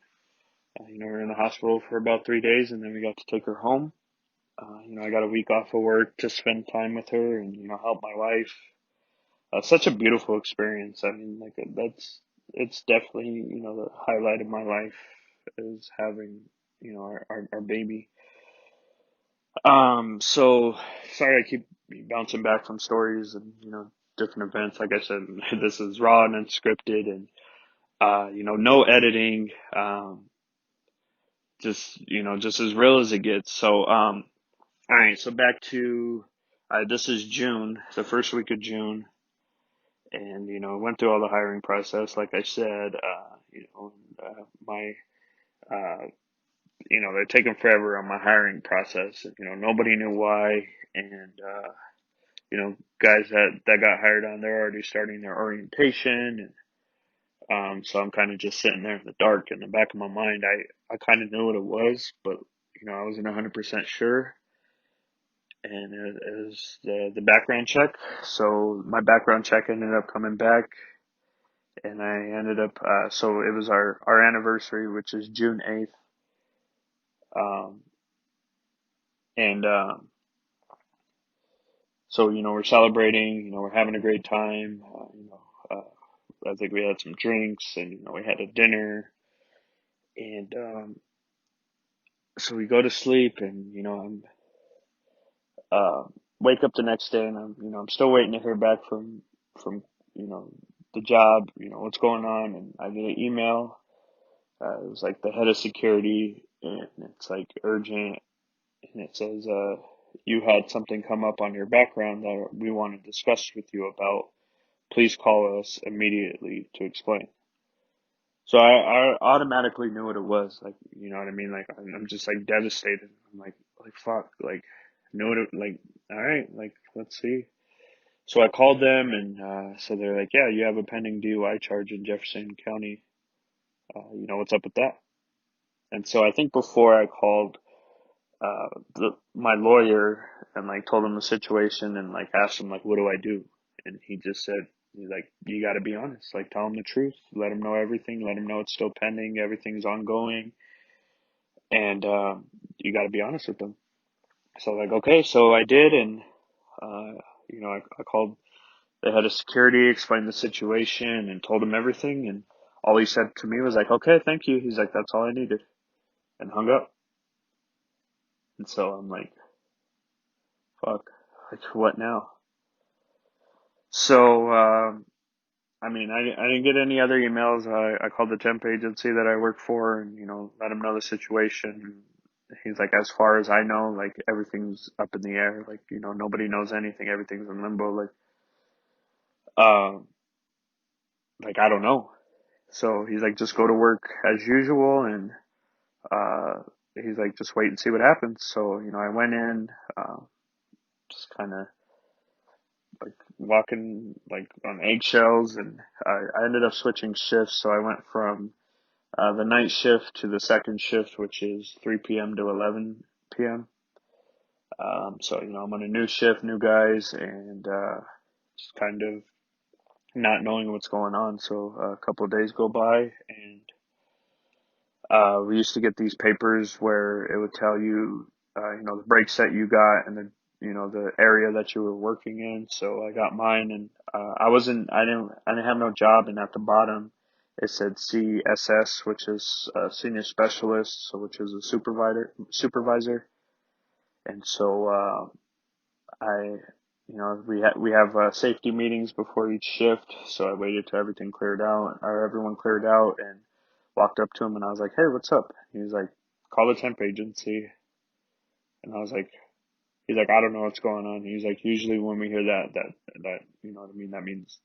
we're in the hospital for about 3 days, and then we got to take her home. I got a week off of work to spend time with her, and, help my wife. Such a beautiful experience. I mean, like, it's definitely, the highlight of my life is having, our baby. So sorry I keep bouncing back from stories and, different events. Like I said, this is raw and unscripted, and, no editing, just as real as it gets. So, all right. So back to, this is June, the first week of June. And, went through all the hiring process. Like I said, my, uh, they're taking forever on my hiring process. Nobody knew why. And, guys that got hired on, they're already starting their orientation. And so I'm kind of just sitting there in the dark. In the back of my mind, I kind of knew what it was, but I wasn't 100% sure, and it was the background check. So my background check ended up coming back, and I ended up, so it was our anniversary, which is June 8th. Um, and, so, we're celebrating, we're having a great time. I think we had some drinks and, we had a dinner. And, so we go to sleep and, uh, wake up the next day and I'm still waiting to hear back from, you know, the job, what's going on. And I get an email. It was like the head of security, and it's like urgent, and it says, you had something come up on your background that we want to discuss with you about. Please call us immediately to explain. So I automatically knew what it was. Like, you know what I mean? Like, I'm just like devastated. I'm like, fuck, like, knew what it, like, all right, like, let's see. So I called them and, so they're like, yeah, you have a pending DUI charge in Jefferson County. What's up with that? And so I think before I called, my lawyer and like told him the situation and like asked him like, what do I do? And he just said, he's like, you got to be honest, like tell him the truth, let him know everything, let him know it's still pending, everything's ongoing, and you got to be honest with them. So like, okay, so I did, and I called the head of security, explained the situation, and told him everything, and all he said to me was like, okay, thank you. He's like, that's all I needed, and hung up. And so I'm like, fuck, like what now? So, I mean, I didn't get any other emails. I called the temp agency that I work for and, let him know the situation. He's like, as far as I know, like everything's up in the air. Like, nobody knows anything. Everything's in limbo. Um, like, I don't know. So he's like, just go to work as usual. And, he's like, just wait and see what happens. So, I went in, just kind of like walking like on eggshells, and I ended up switching shifts. So I went from the night shift to the second shift, which is 3 p.m. to 11 p.m. So, I'm on a new shift, new guys, and just kind of not knowing what's going on. So a couple of days go by, and we used to get these papers where it would tell you, the breaks that you got and the area that you were working in. So I got mine, and I didn't have no job, and at the bottom it said CSS, which is senior specialist, so which is a supervisor. And so, we have safety meetings before each shift. So I waited till everything cleared out, or everyone cleared out, and walked up to him and I was like, hey, what's up? He was like, call the temp agency. And I was like, he's like, I don't know what's going on. He's like, usually when we hear that, you know what I mean? That means,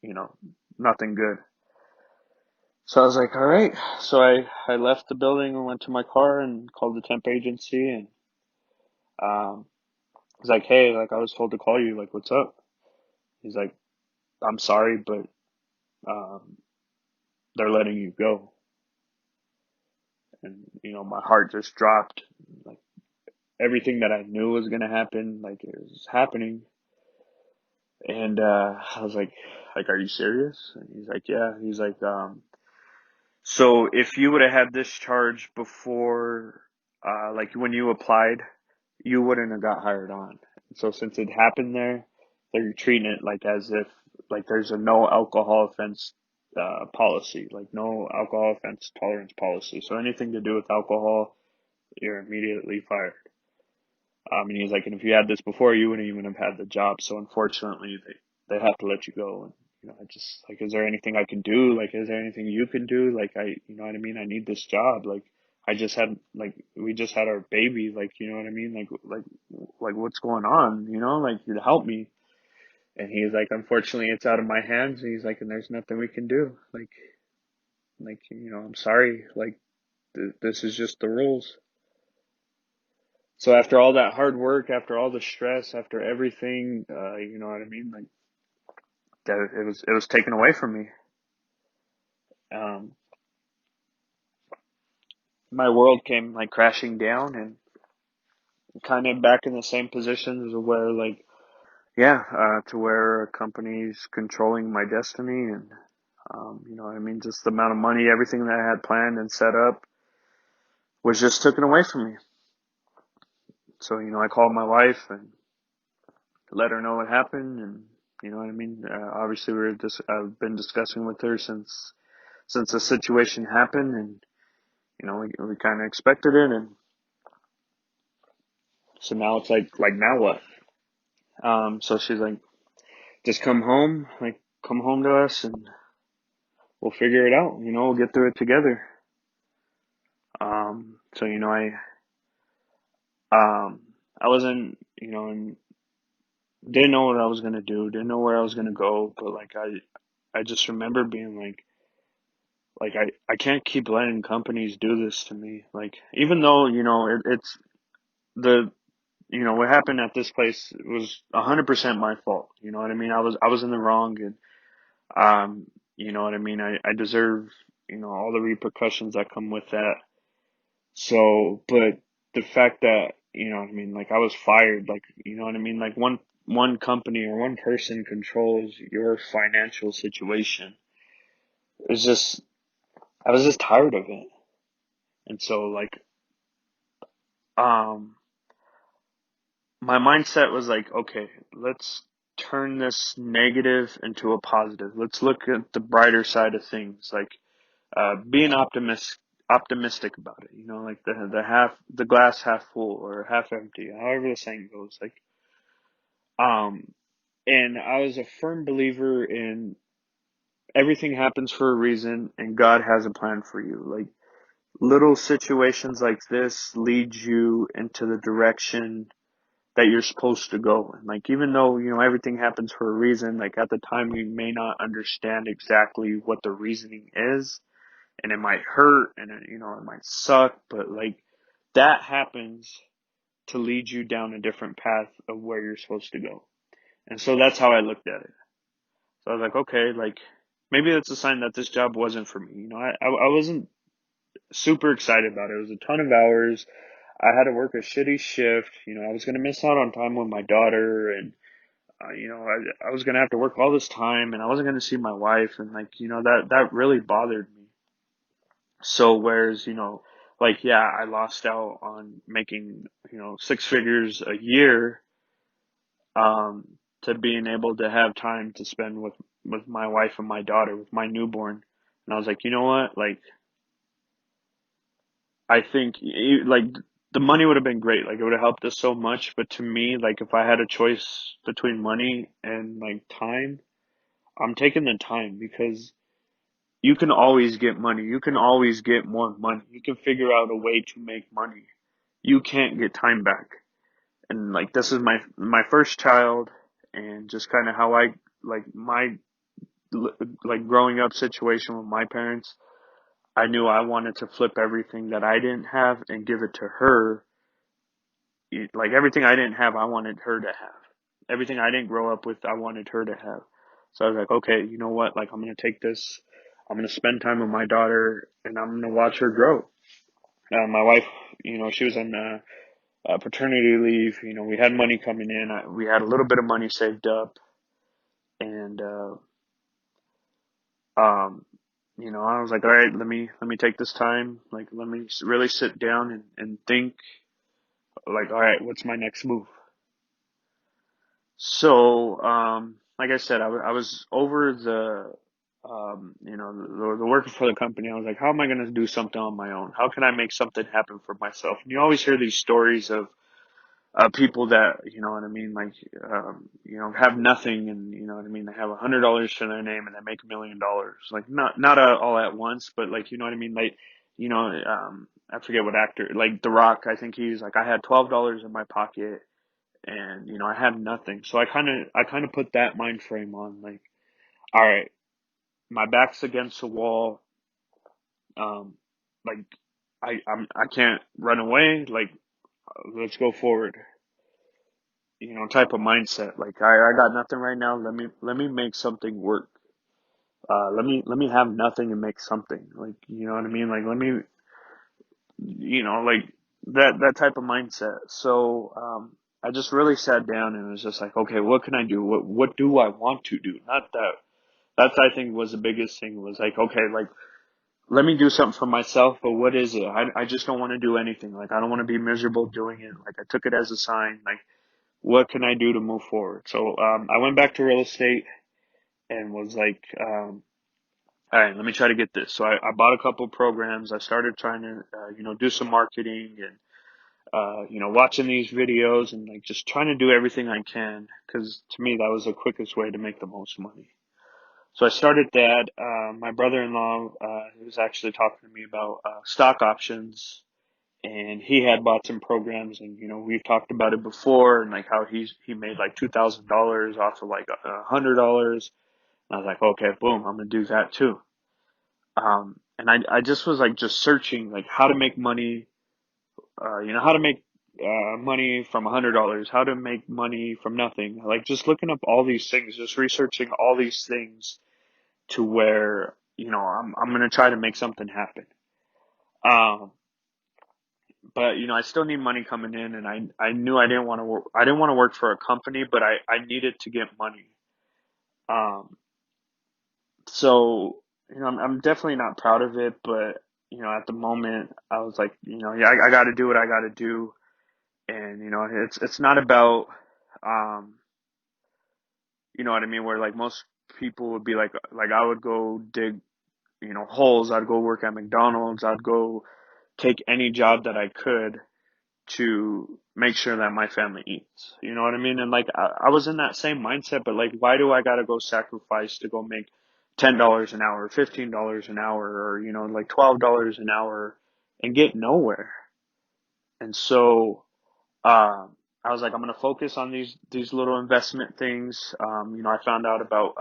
you know, nothing good. So I was like, all right. So I left the building and went to my car and called the temp agency, and, he's like, hey, like I was told to call you, like, what's up? He's like, I'm sorry, but, um, they're letting you go. And, my heart just dropped. Like everything that I knew was going to happen, like it was happening. And, I was like, are you serious? And he's like, yeah. He's like, so if you would have had this charge before, like when you applied, you wouldn't have got hired on. So since it happened there, they're treating it like as if like there's a no alcohol offense policy, like no alcohol offense tolerance policy. So anything to do with alcohol, you're immediately fired. And he's like, and if you had this before, you wouldn't even have had the job. So unfortunately, they have to let you go. And I just like, is there anything I can do? Like, is there anything you can do? Like, you know what I mean? I need this job. Like, we just had our baby. Like, you know what I mean? Like, what's going on? Like, you help me. And he's like, unfortunately, it's out of my hands. And he's like, and there's nothing we can do. Like, I'm sorry. Like, this is just the rules. So after all that hard work, after all the stress, after everything, you know what I mean? Like that, it was taken away from me. Um, my world came like crashing down, and kind of back in the same positions of where like, yeah, to where a company's controlling my destiny. And you know what I mean, just the amount of money, everything that I had planned and set up was just taken away from me. So, you know, I called my wife and let her know what happened. And you know what I mean, obviously I've been discussing with her since the situation happened. And you know, we kind of expected it. And so now it's like now what? So she's like, just come home, like come home to us, and we'll figure it out. You know, we'll get through it together. So you know, um, I wasn't, you know, and didn't know what I was gonna do, didn't know where I was gonna go, but like I just remember being like I can't keep letting companies do this to me. Like even though you know it's the you know what happened at this place was 100% my fault. You know what I mean? I was in the wrong, and you know what I mean. I deserve you know all the repercussions that come with that. So, but the fact that, you know what I mean, like I was fired, like, you know what I mean, like one company or one person controls your financial situation. It's just, I was just tired of it. And so like, um, my mindset was like, okay, let's turn this negative into a positive. Let's look at the brighter side of things. Like, being optimistic about it. You know, like the glass half full or half empty, however the saying goes. Like, um, and I was a firm believer in everything happens for a reason, and God has a plan for you. Like little situations like this lead you into the direction that you're supposed to go. And like even though you know everything happens for a reason, like at the time you may not understand exactly what the reasoning is, and it might hurt, and you know it might suck, but like that happens to lead you down a different path of where you're supposed to go. And so that's how I looked at it. So I was like, okay, like maybe that's a sign that this job wasn't for me. You know, I wasn't super excited about it. It was a ton of hours. I had to work a shitty shift. You know, I was gonna miss out on time with my daughter, and you know, I was gonna have to work all this time, and I wasn't gonna see my wife, and like, you know, that really bothered me. So whereas, you know, like yeah, I lost out on making, you know, six figures a year, um, to being able to have time to spend with my wife and my daughter, with my newborn. And I was like, you know what? Like, I think like the money would have been great. Like, it would have helped us so much. But to me, like, if I had a choice between money and like time, I'm taking the time because you can always get money. You can always get more money. You can figure out a way to make money. You can't get time back. And like, this is my first child, and just kind of how I like my like growing up situation with my parents, I knew I wanted to flip everything that I didn't have and give it to her. Like everything I didn't have, I wanted her to have. Everything I didn't grow up with, I wanted her to have. So I was like, okay, you know what? Like I'm gonna take this. I'm gonna spend time with my daughter, and I'm gonna watch her grow. My wife, you know, she was on paternity leave. You know, we had money coming in. We had a little bit of money saved up, and um, you know, I was like, all right, let me take this time. Like, let me really sit down and think. Like, all right, what's my next move? So, like I said, I was over you know, the working for the company. I was like, how am I going to do something on my own? How can I make something happen for myself? And you always hear these stories of people that, you know what I mean, like, you know, have nothing, and you know what I mean, they have $100 to their name and they make $1 million. Like not all at once, but like, you know what I mean, like, you know, I forget what actor, like The Rock. I think he's like, I had $12 in my pocket, and you know, I had nothing. So I kind of put that mind frame on, like, all right, my back's against the wall. Um, like I can't run away. Like, let's go forward. You know, type of mindset. Like I got nothing right now. Let me make something work. Let me have nothing and make something. Like, you know what I mean? Like, like that type of mindset. So, I just really sat down and was just like, okay, what can I do? What do I want to do? Not that. That's, I think, was the biggest thing, was like, okay, like, let me do something for myself, but what is it? I just don't want to do anything. Like, I don't want to be miserable doing it. Like, I took it as a sign. Like, what can I do to move forward? So, I went back to real estate and was like, all right, let me try to get this. So I bought a couple programs. I started trying to, do some marketing and, watching these videos and like just trying to do everything I can. Cause to me, that was the quickest way to make the most money. So I started that. My brother-in-law, he was actually talking to me about, stock options, and he had bought some programs, and, we've talked about it before, and like how he made like $2,000 off of like $100. And I was like, okay, boom, I'm gonna do that too. And I just was like just searching like how to make money, how to make money from $100, how to make money from nothing, like just looking up all these things, just researching all these things to where, I'm gonna try to make something happen. Um, but I still need money coming in, and I knew I didn't want to work for a company, but I needed to get money. Um, so I'm definitely not proud of it, but at the moment I was like, yeah, I got to do what I got to do, and it's not about, um, what I mean, where like most people would be like I would go dig, holes. I'd go work at McDonald's. I'd go take any job that I could to make sure that my family eats. You know what I mean? And like I was in that same mindset, but like, why do I gotta go sacrifice to go make $10 an hour, $15 an hour, or like $12 an hour and get nowhere? And so, I was like, I'm gonna focus on these little investment things. I found out about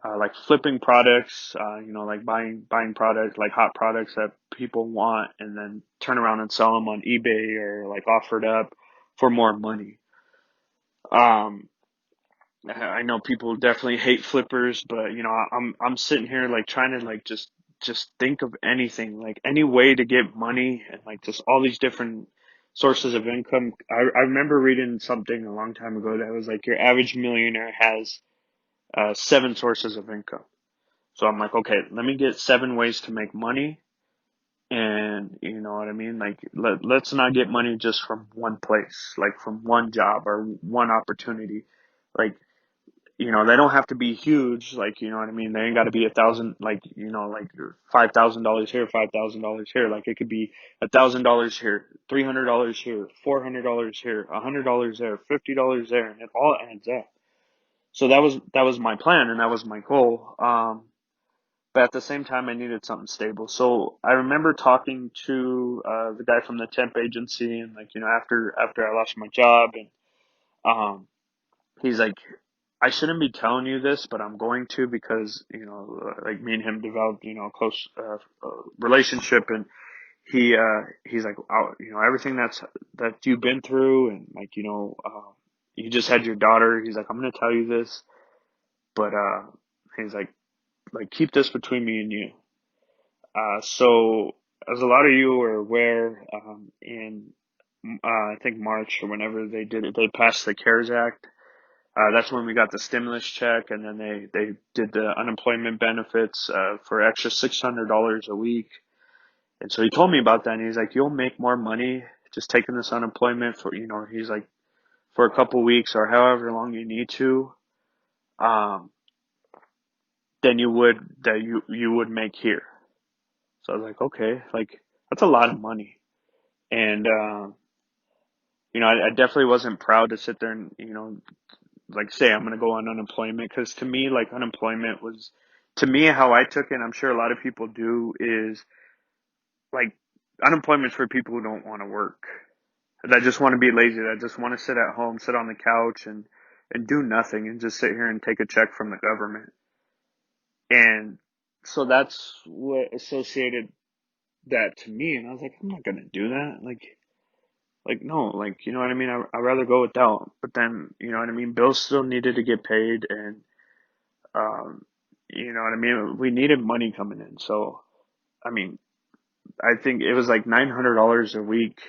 like flipping products, like buying products, like hot products that people want, and then turn around and sell them on eBay or like offer it up for more money. Um, I know people definitely hate flippers, but I'm sitting here like trying to like just think of anything, like any way to get money, and like just all these different sources of income. I remember reading something a long time ago that was like your average millionaire has 7 sources of income. So I'm like, okay, let me get 7 ways to make money. And you know what I mean? Like, let's not get money just from one place, like from one job or one opportunity. Like, they don't have to be huge. Like, you know what I mean? They ain't got to be 1,000, like, like $5,000 here, $5,000 here. Like, it could be $1,000 here, $300 here, $400 here, $100 there, $50 there, and it all adds up. So that was my plan, and that was my goal. But at the same time, I needed something stable. So I remember talking to the guy from the temp agency, and like, after I lost my job, and um, he's like, I shouldn't be telling you this, but I'm going to, because like me and him developed a close relationship, and he's like, oh, everything that you've been through, and like you just had your daughter. He's like, I'm gonna tell you this, but he's like keep this between me and you. So, as a lot of you are aware, in I think March or whenever they did it, they passed the CARES Act. That's when we got the stimulus check, and then they did the unemployment benefits for extra $600 a week. And so he told me about that, and he's like, "You'll make more money just taking this unemployment for he's like for a couple weeks or however long you need to, um, than you would make here." So I was like, okay, like that's a lot of money. And, I definitely wasn't proud to sit there and, like say I'm going to go on unemployment, because to me, like unemployment was, to me, how I took it, and I'm sure a lot of people do, is like unemployment's for people who don't want to work, that just want to be lazy, that just want to sit at home, sit on the couch and do nothing and just sit here and take a check from the government. And so that's what associated that to me. And I was like, I'm not going to do that. Like no, like you know what I mean. I'd rather go without. But then you know what I mean. Bills still needed to get paid, and um, you know what I mean. We needed money coming in. So I mean, I think it was like $900 a week.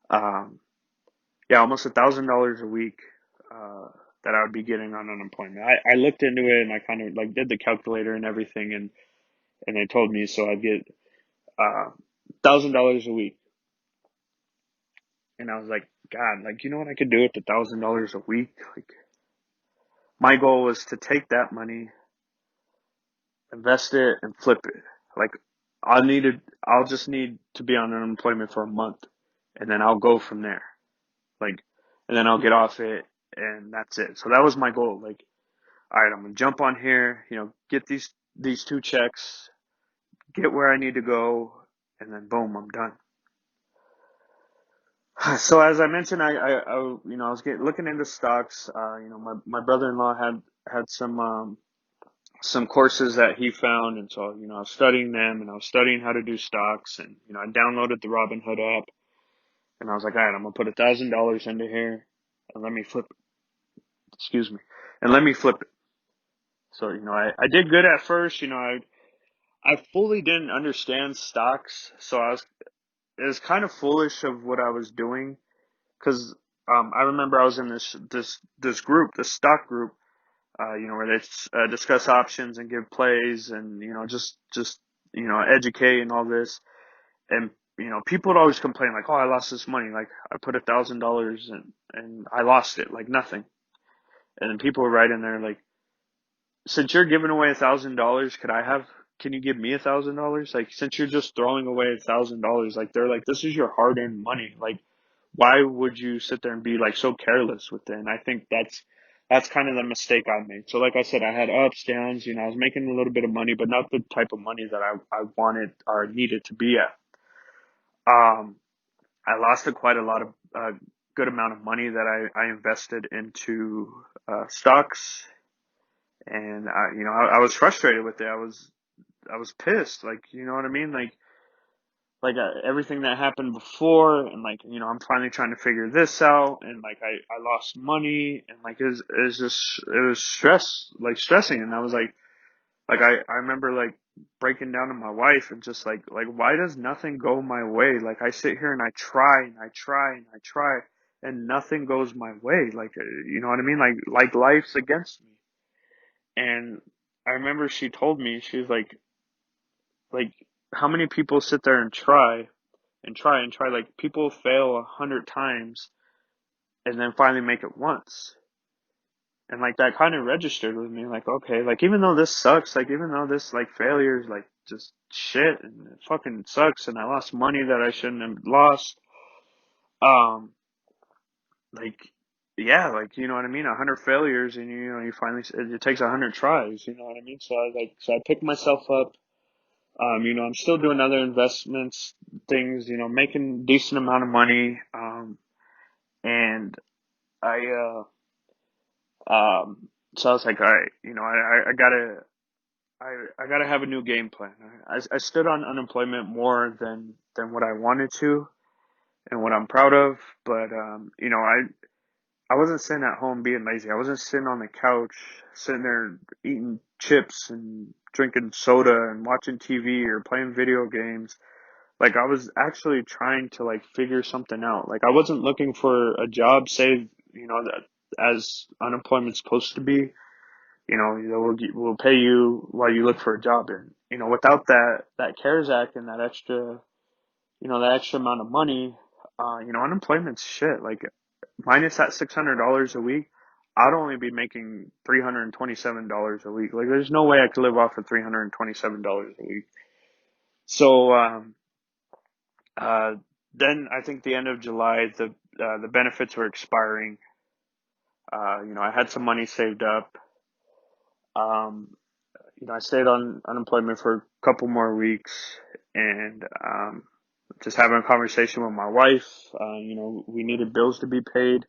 Um, yeah, almost $1,000 a week, uh, that I would be getting on unemployment. I looked into it and I kind of like did the calculator and everything, and they told me so I'd get, $1,000 a week. And I was like, God, like, you know what I could do with $1,000 a week? Like, my goal was to take that money, invest it, and flip it. Like, I'll just need to be on unemployment for a month, and then I'll go from there. Like, and then I'll get off it, and that's it. So that was my goal. Like, all right, I'm gonna jump on here, get these two checks, get where I need to go, and then boom, I'm done. So as I mentioned, I was looking into stocks. My brother-in-law had some courses that he found, and so I was studying them, and I was studying how to do stocks, and I downloaded the Robinhood app, and I was like, all right, I'm gonna put $1,000 into here, and let me flip it. Excuse me, and let me flip it. So I did good at first. I fully didn't understand stocks, so it was kind of foolish of what I was doing, because I remember I was in this group, this stock group, where they discuss options and give plays, and just educate and all this. And people would always complain like, oh, I lost this money, like I put $1,000 and I lost it like nothing. And then people would write in there like, since you're giving away $1,000, can you give me $1,000? Like, since you're just throwing away $1,000, like they're like, this is your hard-earned money. Like, why would you sit there and be like so careless with it? And I think that's kind of the mistake I made. So like I said, I had ups, downs, I was making a little bit of money, but not the type of money that I wanted or needed to be at. Um, I lost quite a lot of, good amount of money that I invested into, stocks, and I was frustrated with it. I was pissed, like, you know what I mean? Like everything that happened before, and like I'm finally trying to figure this out, and like I lost money, and like it was stressing, and I was like I remember like breaking down to my wife and just like why does nothing go my way? Like I sit here and I try and I try and I try, and nothing goes my way. Like, you know what I mean? Like life's against me. And I remember she told me, she's like how many people sit there and try and try and try, like people fail 100 times and then finally make it once. And like that kind of registered with me, like, okay, like even though this sucks, like even though this like failure is like just shit and it fucking sucks, and I lost money that I shouldn't have lost, um like, yeah, like, you know what I mean, 100 failures, and you finally, it takes 100 tries, you know what I mean? So I picked myself up. I'm still doing other investments, things, making decent amount of money. And I, so I was like, all right, I gotta have a new game plan. I stood on unemployment more than what I wanted to and what I'm proud of, but, I wasn't sitting at home being lazy. I wasn't sitting on the couch, sitting there eating chips and drinking soda and watching TV or playing video games. Like I was actually trying to like figure something out. Like I wasn't looking for a job, say, that as unemployment's supposed to be. We'll pay you while you look for a job. And without that CARES Act and that extra amount of money, unemployment's shit. Like minus that $600 a week, I'd only be making $327 a week. Like there's no way I could live off of $327 a week. So, uh, then I think the end of July, the benefits were expiring. I had some money saved up. Um, I stayed on unemployment for a couple more weeks, and just having a conversation with my wife. We needed bills to be paid.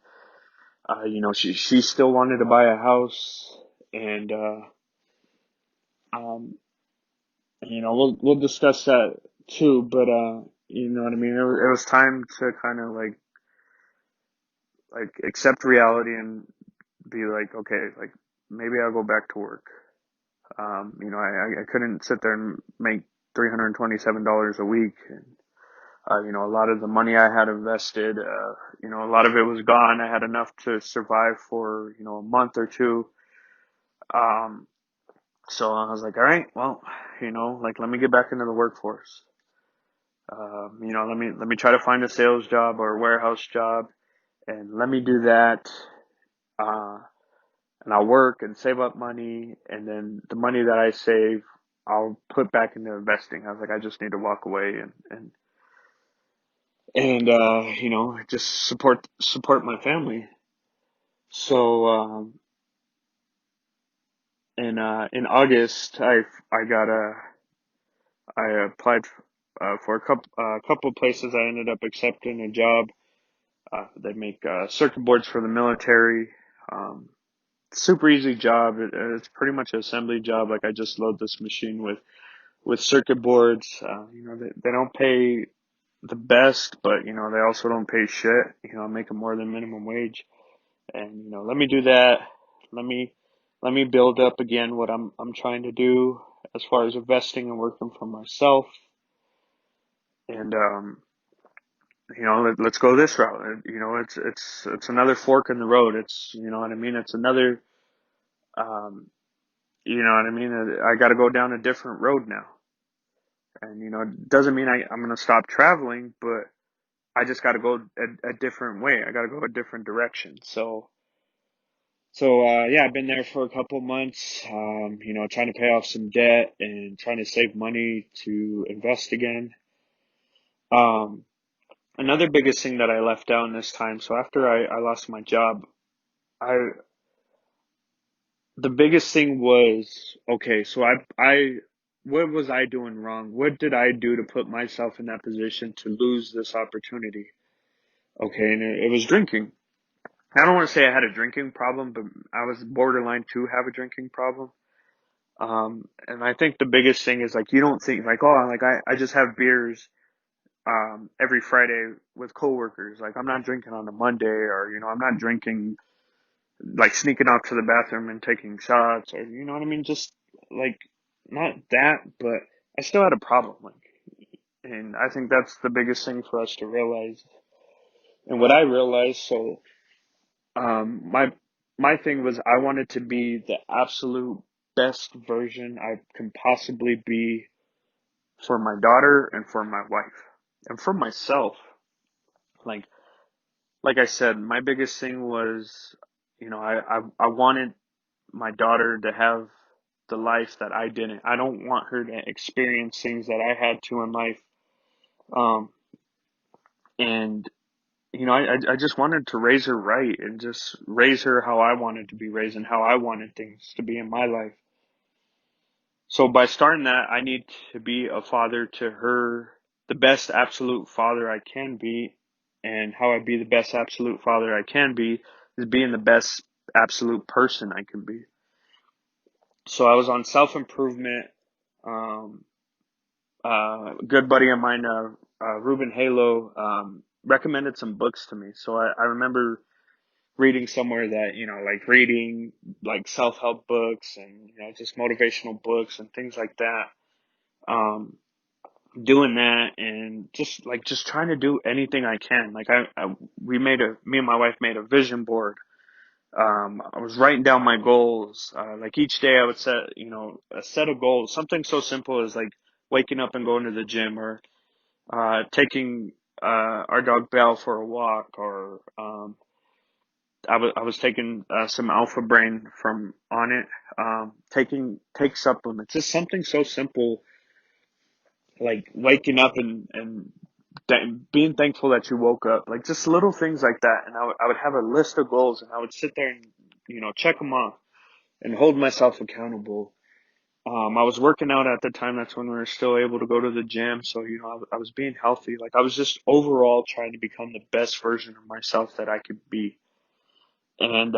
She still wanted to buy a house, and um, we'll discuss that too. But you know what I mean. It was time to kind of like accept reality and be like, okay, like maybe I'll go back to work. I couldn't sit there and make $327 a week. And, a lot of the money I had invested, a lot of it was gone. I had enough to survive for, a month or two. Um, so I was like, all right, well, let me get back into the workforce. Let me try to find a sales job or a warehouse job, and let me do that. Uh, and I'll work and save up money, and then the money that I save, I'll put back into investing. I was like, I just need to walk away and just support my family. So in August, I applied for a couple places. I ended up accepting a job. They make circuit boards for the military. Super easy job. It's pretty much an assembly job. Like, I just load this machine with circuit boards. They don't pay the best, but they also don't pay shit. Making more than minimum wage. And let me do that. Let me build up again what I'm trying to do as far as investing and working for myself. And let's go this route. It's another fork in the road. It's, you know what I mean. It's another, you know what I mean. I got to go down a different road now. And it doesn't mean I'm gonna stop traveling, but I just got to go a different way. I got to go a different direction. So yeah, I've been there for a couple months, trying to pay off some debt and trying to save money to invest again. Um, Another biggest thing that I left down this time, so after I lost my job, I the biggest thing was, okay, so what was I doing wrong? What did I do to put myself in that position to lose this opportunity? Okay, and it was drinking. I don't want to say I had a drinking problem, but I was borderline to have a drinking problem. And I think the biggest thing is, like, you don't think like, oh, like I just have beers, every Friday with coworkers. Like, I'm not drinking on a Monday, or, I'm not drinking, like, sneaking off to the bathroom and taking shots, or, you know what I mean? Just, like, not that, but I still had a problem. Like, and I think that's the biggest thing for us to realize. And what I realized, so, my thing was, I wanted to be the absolute best version I can possibly be for my daughter and for my wife and for myself. Like like I said, my biggest thing was, I wanted my daughter to have the life that I didn't. I don't want her to experience things that I had to in life. Um, and I just wanted to raise her right and just raise her how I wanted to be raised and how I wanted things to be in my life. So by starting that, I need to be a father to her, the best absolute father I can be. And how I be the best absolute father I can be is being the best absolute person I can be. So I was on self improvement. Um, a good buddy of mine, Ruben Halo, recommended some books to me. So I remember reading somewhere that, like, reading, like, self help books and, just motivational books and things like that. Um, Doing that and just trying to do anything I can. Like, me and my wife made a vision board. I was writing down my goals. Like, each day I would set, a set of goals, something so simple as, like, waking up and going to the gym, or, taking, our dog Belle for a walk, or, I was taking, some Alpha Brain from on it, take supplements, just something so simple, like waking up and being thankful that you woke up, like, just little things like that. And I would have a list of goals, and I would sit there and, check them off and hold myself accountable. I was working out at the time. That's when we were still able to go to the gym. So, I was being healthy. Like, I was just overall trying to become the best version of myself that I could be. And,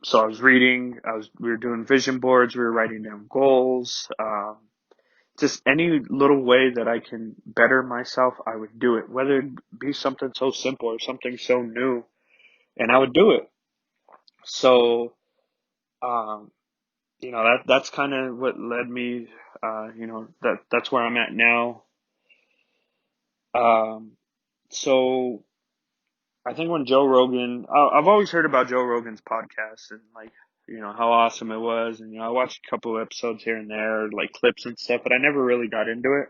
so I was reading, we were doing vision boards, we were writing down goals, just any little way that I can better myself, I would do it, whether it be something so simple or something so new, and I would do it. So, um, that's kind of what led me, that's where I'm at now. Um, so I think when Joe Rogan, I've always heard about Joe Rogan's podcast and like, how awesome it was. And, I watched a couple of episodes here and there, like clips and stuff, but I never really got into it.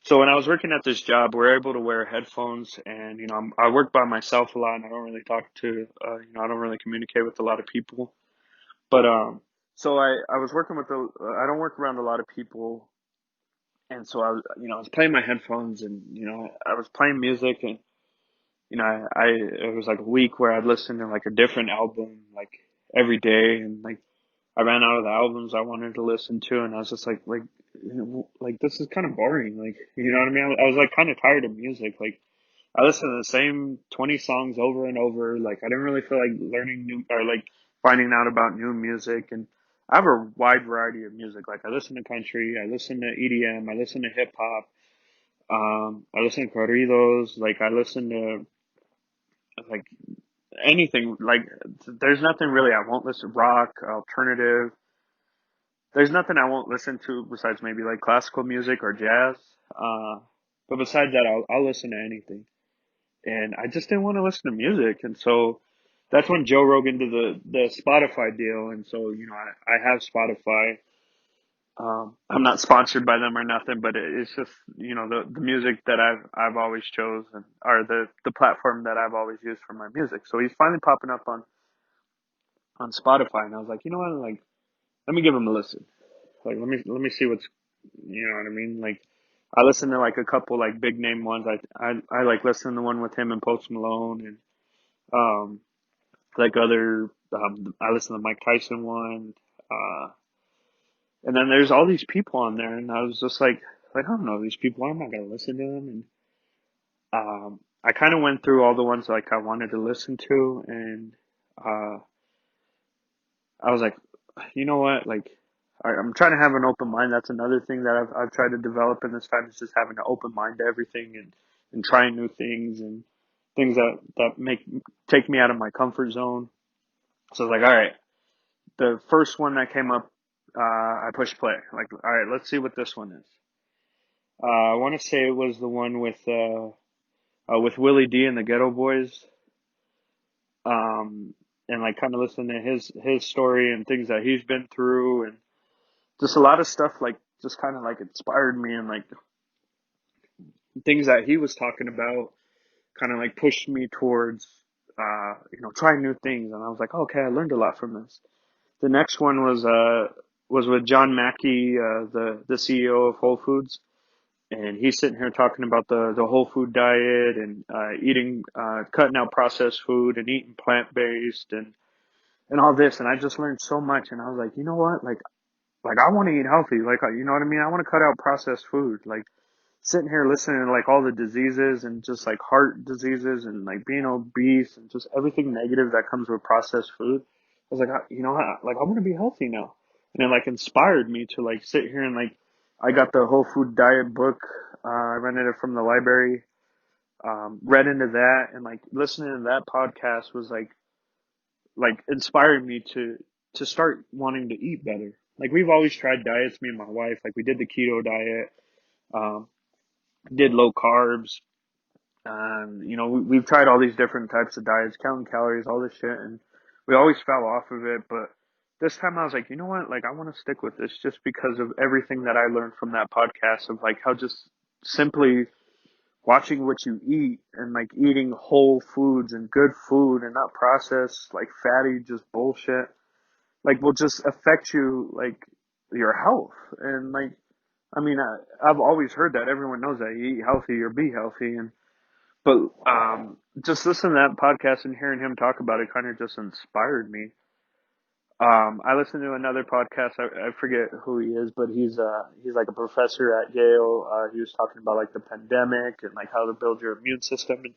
So when I was working at this job, we're able to wear headphones and, I work by myself a lot and I don't really talk to, I don't really communicate with a lot of people. But, so I was working with I don't work around a lot of people. And so I was playing my headphones and, I was playing music and, it was like a week where I'd listen to like a different album like every day, and like I ran out of the albums I wanted to listen to, and I was just like this is kind of boring, like you know what I mean? I was like kind of tired of music. Like I listened to the same 20 songs over and over. Like I didn't really feel like learning new or like finding out about new music, and I have a wide variety of music. Like I listen to country, I listen to EDM, I listen to hip hop, I listen to corridos, like I listen to like anything. Like there's nothing really I won't listen. Rock, alternative, there's nothing I won't listen to besides maybe like classical music or jazz. But besides that, I'll listen to anything. And I just didn't want to listen to music, and so that's when Joe Rogan did the Spotify deal. And so I have Spotify. I'm not sponsored by them or nothing, but it's just the music that I've always chosen, or the platform that I've always used for my music. So he's finally popping up on Spotify, and I was like, you know what, like let me give him a listen. Like let me see what's, you know what I mean. Like I listened to like a couple like big name ones. I like listened to the one with him and Post Malone, and um like other I listened to Mike Tyson one. And then there's all these people on there, and I was just like I don't know these people. I'm not gonna listen to them. And I kind of went through all the ones like I wanted to listen to, and uh, I was like, you know what? Like, I'm trying to have an open mind. That's another thing that I've tried to develop in this time, is just having an open mind to everything, and trying new things and things that take me out of my comfort zone. So I was like, all right, the first one that came up, I pushed play. Like, all right, let's see what this one is. I want to say it was the one with Willie D and the Ghetto Boys. And like kind of listen to his story and things that he's been through, and just a lot of stuff like just kind of like inspired me, and like things that he was talking about kind of like pushed me towards trying new things. And I was like, oh, okay, I learned a lot from this. The next one was with John Mackey, the CEO of Whole Foods, and he's sitting here talking about the whole food diet, and eating cutting out processed food and eating plant based, and all this. And I just learned so much, and I was like, you know what, like I want to eat healthy, like you know what I mean, I want to cut out processed food. Like sitting here listening to like all the diseases and just like heart diseases and like being obese and just everything negative that comes with processed food. I was like, like I want to be healthy now. And it like inspired me to like sit here and like, I got the whole food diet book. I rented it from the library, read into that, and like listening to that podcast was like inspired me to start wanting to eat better. Like we've always tried diets, me and my wife, like we did the keto diet, um, did low carbs. We've tried all these different types of diets, counting calories, all this shit, and we always fell off of it. But this time I was like, you know what? Like, I want to stick with this just because of everything that I learned from that podcast, of like how just simply watching what you eat, and like eating whole foods and good food and not processed, like fatty, just bullshit, like will just affect you, like your health. And like, I mean, I've always heard that everyone knows that you eat healthy or be healthy. But just listening to that podcast and hearing him talk about it kind of just inspired me. I listened to another podcast. I forget who he is, but he's like a professor at Yale. He was talking about like the pandemic and like how to build your immune system. And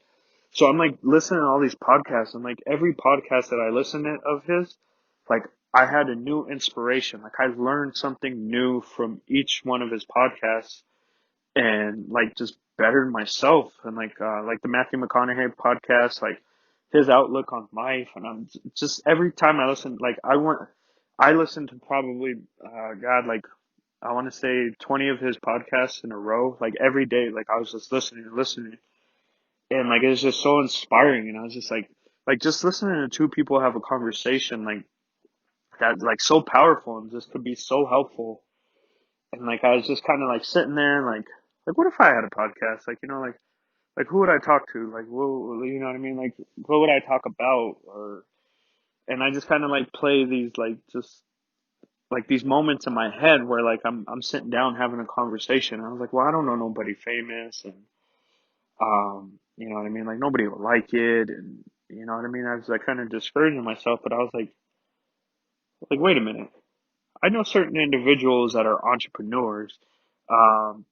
so I'm like listening to all these podcasts, and like every podcast that I listened to of his, like I had a new inspiration. Like I learned something new from each one of his podcasts, and like just bettered myself. And like the Matthew McConaughey podcast, like his outlook on life. And I'm just every time I listen, like I listened to probably, God, like I want to say 20 of his podcasts in a row, like every day. Like I was just listening and listening, and like it was just so inspiring. And I was just like just listening to two people have a conversation, like that, like so powerful and just could be so helpful. And like I was just kind of like sitting there, and like what if I had a podcast? Like like who would I talk to? Like what, you know what I mean? Like what would I talk about? Or and I just kind of like play these like just like these moments in my head where like I'm sitting down having a conversation. I was like, well, I don't know nobody famous, and you know what I mean? Like nobody will like it, and you know what I mean? I was like kind of discouraging myself, but I was like wait a minute. I know certain individuals that are entrepreneurs. Um,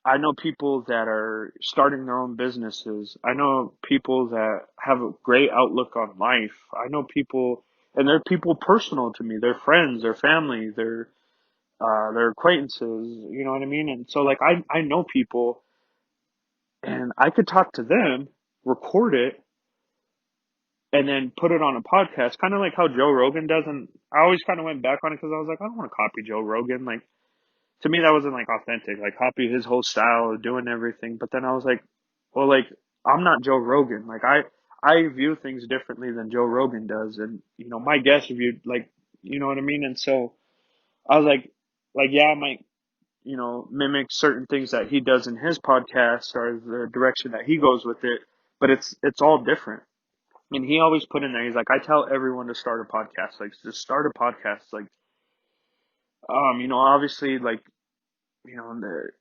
I know people that are starting their own businesses. I know people that have a great outlook on life. I know people, and they're people personal to me. They're friends, they're family, they're acquaintances. You know what I mean? And so like I know people, and I could talk to them, record it, and then put it on a podcast, kind of like how Joe Rogan does. And I always kind of went back on it because I was like, I don't want to copy Joe Rogan. Like to me, that wasn't like authentic. Like copy his whole style of doing everything. But then I was like, well, like I'm not Joe Rogan. Like I view things differently than Joe Rogan does, and you know my guests viewed like you know what I mean. And so I was like yeah, I might you know mimic certain things that he does in his podcast or the direction that he goes with it, but it's all different. And he always put in there, he's like, I tell everyone to start a podcast. Like, just start a podcast. Like, you know, obviously, like, you know,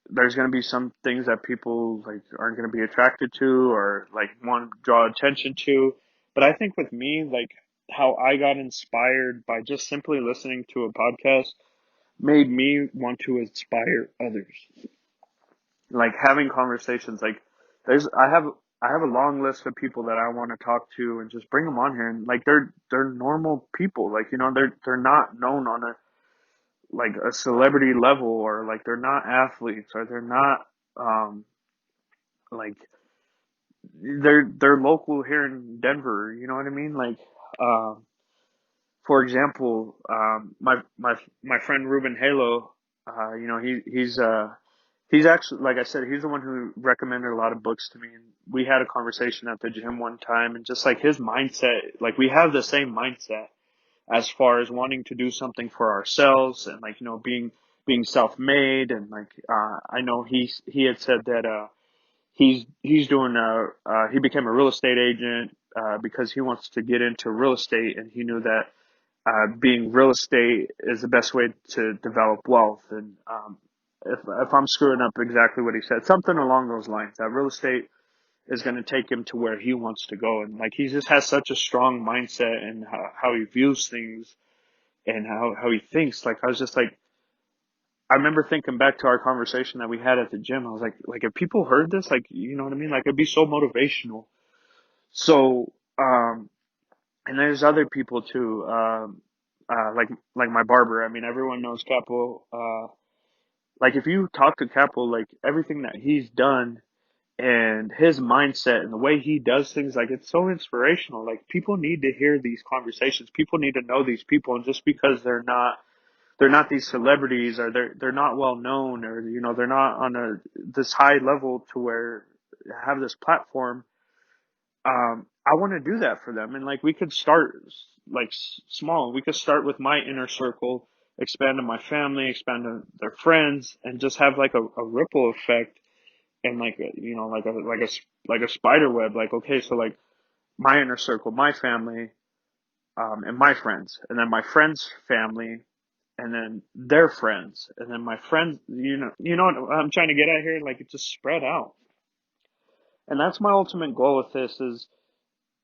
there's going to be some things that people like aren't going to be attracted to or like want to draw attention to. But I think with me, like, how I got inspired by just simply listening to a podcast made me want to inspire others. Like having conversations, like, there's, I have a long list of people that I want to talk to and just bring them on here, and like they're normal people, like you know they're not known on a like a celebrity level, or like they're not athletes, or they're not um like they're local here in Denver, you know what I mean? Like for example, my friend Ruben Halo, you know he's actually, like I said, he's the one who recommended a lot of books to me, and we had a conversation at the gym one time, and just like his mindset, like we have the same mindset as far as wanting to do something for ourselves, and like you know being self-made, and like I know he had said that he's doing he became a real estate agent because he wants to get into real estate, and he knew that being real estate is the best way to develop wealth. And if I'm screwing up exactly what he said, something along those lines, that real estate is going to take him to where he wants to go. And like he just has such a strong mindset, and how he views things, and how he thinks. Like I was just like, I remember thinking back to our conversation that we had at the gym. I was like if people heard this, like you know what I mean, like it'd be so motivational. So and there's other people too, like my barber. I mean, everyone knows Capo. Like if you talk to Capo, like everything that he's done and his mindset and the way he does things, like it's so inspirational. Like people need to hear these conversations. People need to know these people, and just because they're not these celebrities, or they're not well known, or you know they're not on a this high level to where have this platform. I want to do that for them, and like we could start like small. We could start with my inner circle, expand to my family, expand to their friends, and just have like a ripple effect, and like you know like a spider web. Like okay, so like my inner circle, my family, and my friends, and then my friends' family, and then their friends, and then my friends. You know what I'm trying to get at here. Like it just spread out, and that's my ultimate goal with this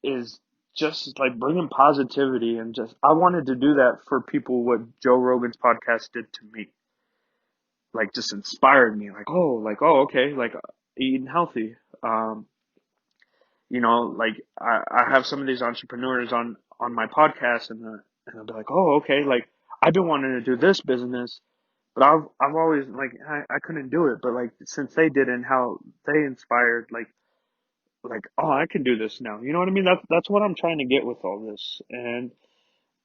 is just like bringing positivity, and just I wanted to do that for people what Joe Rogan's podcast did to me. Like just inspired me, like oh okay, like eating healthy. Um you know, like I have some of these entrepreneurs on my podcast, and I'll be like, oh okay, like I've been wanting to do this business, but I've always like I couldn't do it, but like since they did, and how they inspired, like oh I can do this now. You know what I mean? That's what I'm trying to get with all this. And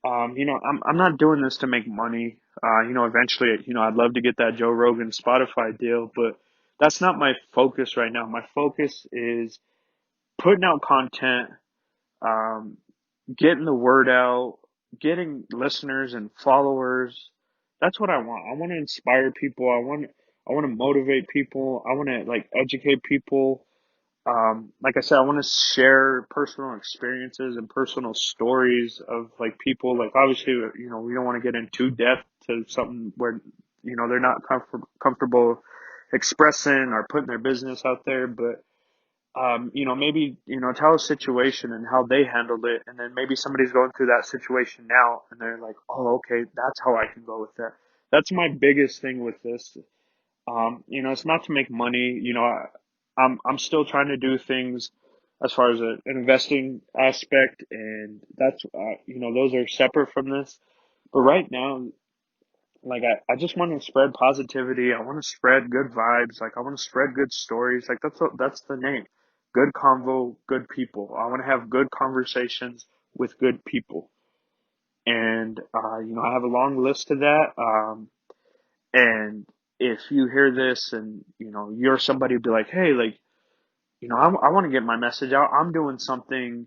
I'm not doing this to make money. Eventually, I'd love to get that Joe Rogan Spotify deal, but that's not my focus right now. My focus is putting out content, um, getting the word out, getting listeners and followers. That's what I want. I want to inspire people. I want to motivate people. I want to like educate people. Like I said, I want to share personal experiences and personal stories of like people. Like obviously, we don't want to get in too depth to something where they're not comfortable expressing or putting their business out there. But maybe tell a situation and how they handled it, and then maybe somebody's going through that situation now, and they're like, oh, okay, that's how I can go with that. That's my biggest thing with this. It's not to make money. I'm still trying to do things as far as an investing aspect, and that's those are separate from this. But right now, like I just want to spread positivity. I want to spread good vibes. Like I want to spread good stories. Like that's the name. Good convo, good people. I want to have good conversations with good people, and I have a long list of that. And if you hear this and you're somebody who be like, hey, like I want to get my message out. I'm doing something,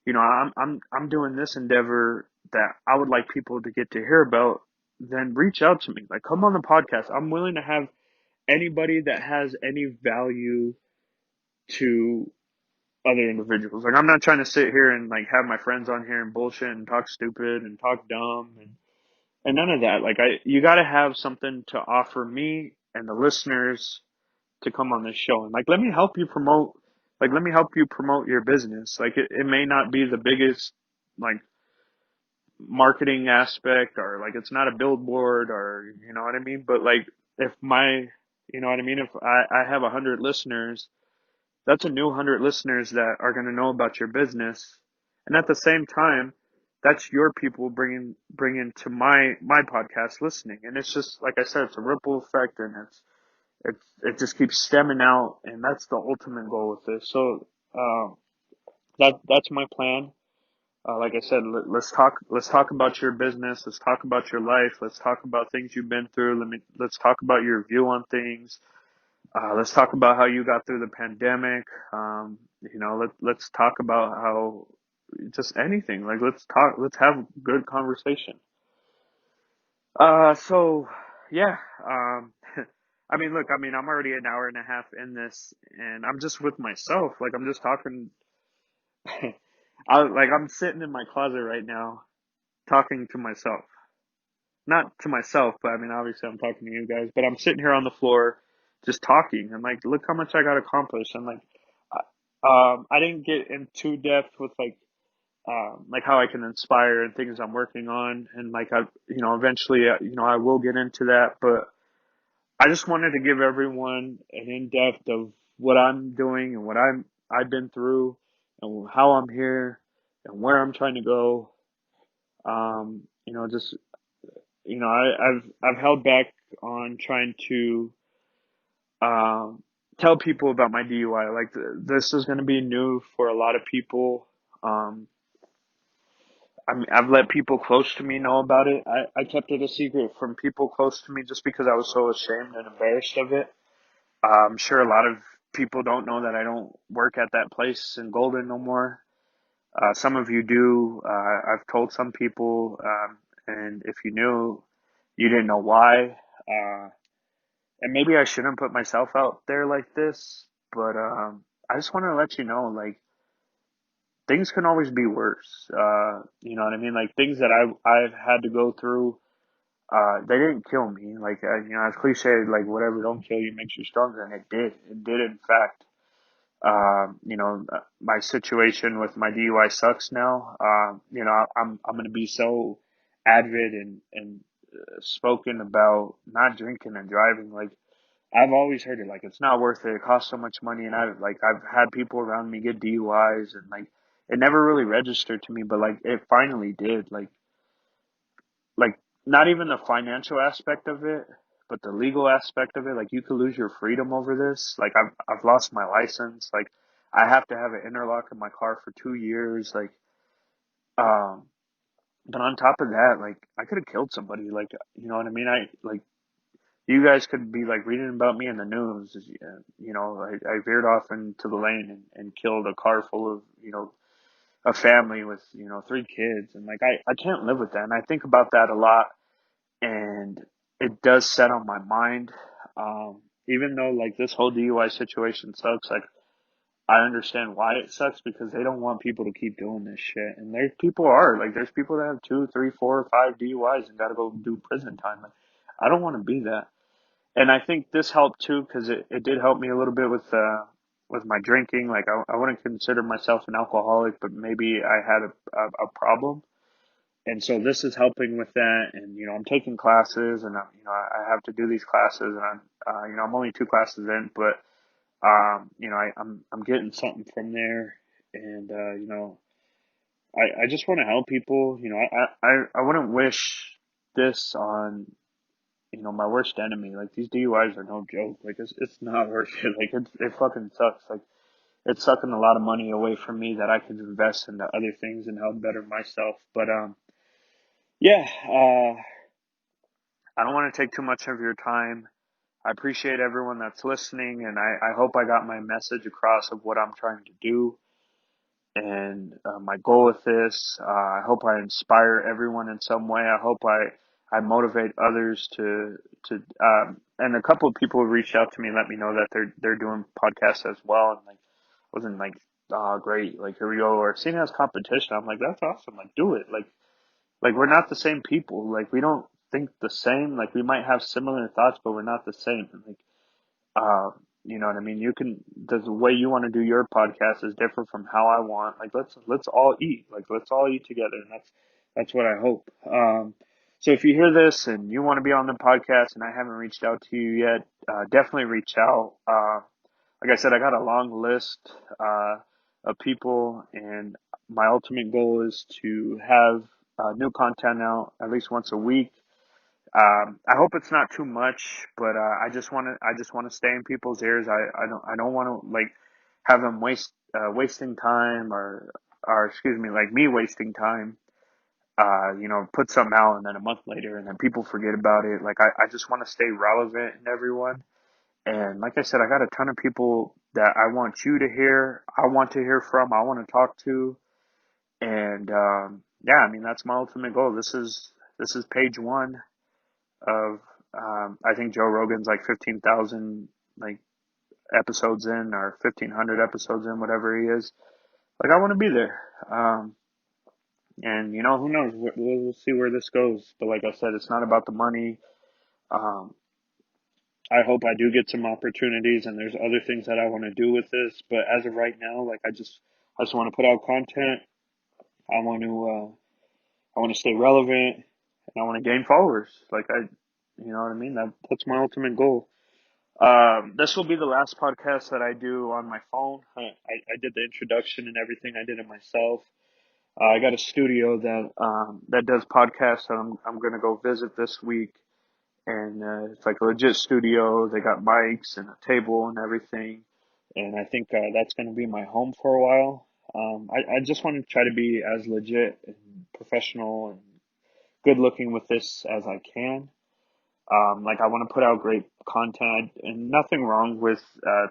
I'm doing this endeavor that I would like people to get to hear about. Then reach out to me. Like come on the podcast. I'm willing to have anybody that has any value to other individuals. Like I'm not trying to sit here and like have my friends on here and bullshit and talk stupid and talk dumb and none of that. Like you got to have something to offer me and the listeners to come on this show and like let me help you promote your business. Like it may not be the biggest like marketing aspect or like it's not a billboard or you know what I mean, but like if my you know what I mean, if I have 100 listeners, that's a new 100 listeners that are going to know about your business, and at the same time that's your people bringing to my podcast listening, and it's just like I said, it's a ripple effect, and it just keeps stemming out, and that's the ultimate goal with this. So that's my plan. Like I said, let's talk about your business. Let's talk about your life. Let's talk about things you've been through. Let's talk about your view on things. Let's talk about how you got through the pandemic. Let's talk about how just anything. Like let's talk. Let's have good conversation. So yeah. I mean, look, I mean, I'm already an hour and a half in this, and I'm just with myself. Like, I'm just talking. I'm sitting in my closet right now, talking to myself. Not to myself, but I mean, obviously, I'm talking to you guys. But I'm sitting here on the floor, just talking, and like, look how much I got accomplished. And like, I didn't get in too depth with like how I can inspire and things I'm working on, and like eventually, I will get into that, but. I just wanted to give everyone an in-depth of what I'm doing and what I've been through and how I'm here and where I'm trying to go. Just I've held back on trying to um, tell people about my DUI. Like this is going to be new for a lot of people. Um, I've let people close to me know about it. I kept it a secret from people close to me just because I was so ashamed and embarrassed of it. I'm sure a lot of people don't know that I don't work at that place in Golden no more. Some of you do. I've told some people, and if you knew, you didn't know why. Uh, and maybe I shouldn't put myself out there like this, but I just want to let you know, like things can always be worse. You know what I mean? Like things that I've had to go through. They didn't kill me. Like as cliche, like whatever don't kill you makes you stronger, and it did. It did in fact. My situation with my DUI sucks now. I'm going to be so avid and spoken about not drinking and driving. Like I've always heard it, like it's not worth it. It costs so much money, and I've had people around me get DUIs, and like it never really registered to me, but like it finally did. Like not even the financial aspect of it, but the legal aspect of it. Like you could lose your freedom over this. Like I've lost my license. Like I have to have an interlock in my car for 2 years. Um, But on top of that, like I could have killed somebody. Like you know what I mean? I like you guys could be like reading about me in the news. You know, I veered off into the lane and killed a car full of a family with 3 kids, and like I can't live with that. And I think about that a lot, and it does set on my mind. Even though like this whole DUI situation sucks, like I understand why it sucks because they don't want people to keep doing this shit. And there's people that have 2, 3, 4, 5 DUIs and got to go do prison time. Like, I don't want to be that. And I think this helped too because it did help me a little bit with my drinking. Like I wouldn't consider myself an alcoholic, but maybe I had a problem. And so this is helping with that. And, I'm taking classes and, I have to do these classes and I'm only 2 classes in, but I'm getting something from there, and I just want to help people. I wouldn't wish this on my worst enemy. Like these DUIs are no joke. Like it's not worth it. Like it fucking sucks. Like it's sucking a lot of money away from me that I could invest into other things and help better myself. But yeah, I don't want to take too much of your time. I appreciate everyone that's listening, and I hope I got my message across of what I'm trying to do and my goal with this. I hope I inspire everyone in some way. I hope I motivate others and a couple of people reached out to me and let me know that they're doing podcasts as well. And like, I wasn't like, oh, great. Like, here we go. Or seeing it as competition. I'm like, that's awesome. Like, do it. Like we're not the same people. Like, we don't think the same. Like, we might have similar thoughts, but we're not the same. Like, uh, you know what I mean? The way you want to do your podcast is different from how I want. Like, let's all eat. Like, let's all eat together. And that's what I hope. So if you hear this and you want to be on the podcast and I haven't reached out to you yet, definitely reach out. Like I said, I got a long list, of people, and my ultimate goal is to have, new content out at least once a week. I hope it's not too much, but I just want to stay in people's ears. I don't want to like have them wasting time or excuse me, like me wasting time. Put something out and then a month later and then people forget about it. Like I just want to stay relevant in everyone. And like I said, I got a ton of people that I want you to hear. I want to hear from. I want to talk to. And yeah, I mean that's my ultimate goal. This is page one of I think Joe Rogan's like 15,000 like episodes in or 1,500 episodes in, whatever he is. Like I want to be there. And who knows? We'll see where this goes. But like I said, it's not about the money. Um, I hope I do get some opportunities, and there's other things that I want to do with this. But as of right now, like I just want to put out content. I want to I want to stay relevant, and I want to gain followers. Like you know what I mean? That's my ultimate goal. This will be the last podcast that I do on my phone. I did the introduction and everything. I did it myself. I got a studio that does podcasts that I'm gonna go visit this week, and it's like a legit studio. They got mics and a table and everything, and I think that's gonna be my home for a while. I just want to try to be as legit and professional and good looking with this as I can. Like I want to put out great content, and nothing wrong with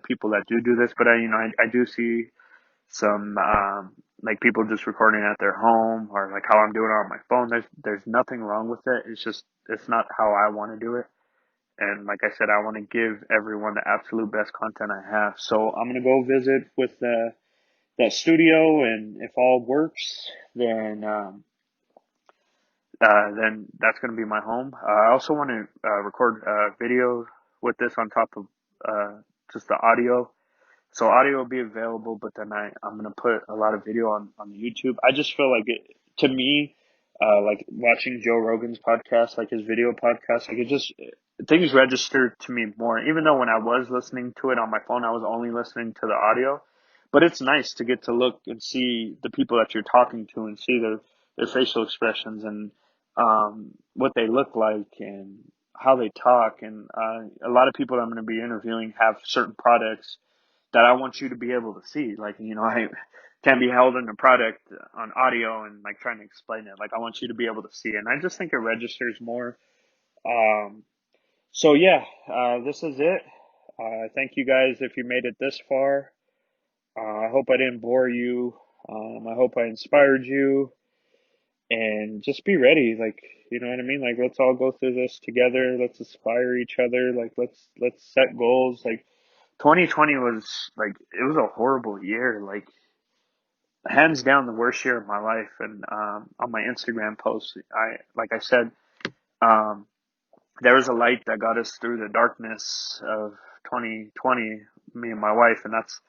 people that do this, but I do see some like people just recording at their home or like how I'm doing it on my phone. There's nothing wrong with it. It's just it's not how I want to do it. And like I said, I want to give everyone the absolute best content I have. So I'm gonna go visit with that studio, and if all works, then that's going to be my home. I also want to record video with this on top of just the audio. So audio will be available, but then I'm going to put a lot of video on the YouTube. I just feel like to me, like watching Joe Rogan's podcast, like his video podcast, like things register to me more. Even though when I was listening to it on my phone, I was only listening to the audio. But it's nice to get to look and see the people that you're talking to and see their facial expressions and what they look like and how they talk. And a lot of people that I'm going to be interviewing have certain products that I want you to be able to see. Like, I can't be held in a product on audio and like trying to explain it. Like, I want you to be able to see it. And I just think it registers more. Um, so yeah, this is it. Thank you guys if you made it this far. I hope I didn't bore you. I hope I inspired you, and just be ready. Like, you know what I mean? Like, let's all go through this together. Let's inspire each other. Like, let's set goals. Like, 2020 was like, it was a horrible year. Like, hands down the worst year of my life. And on my Instagram post, like I said, um, there was a light that got us through the darkness of 2020. Me and my wife, and that's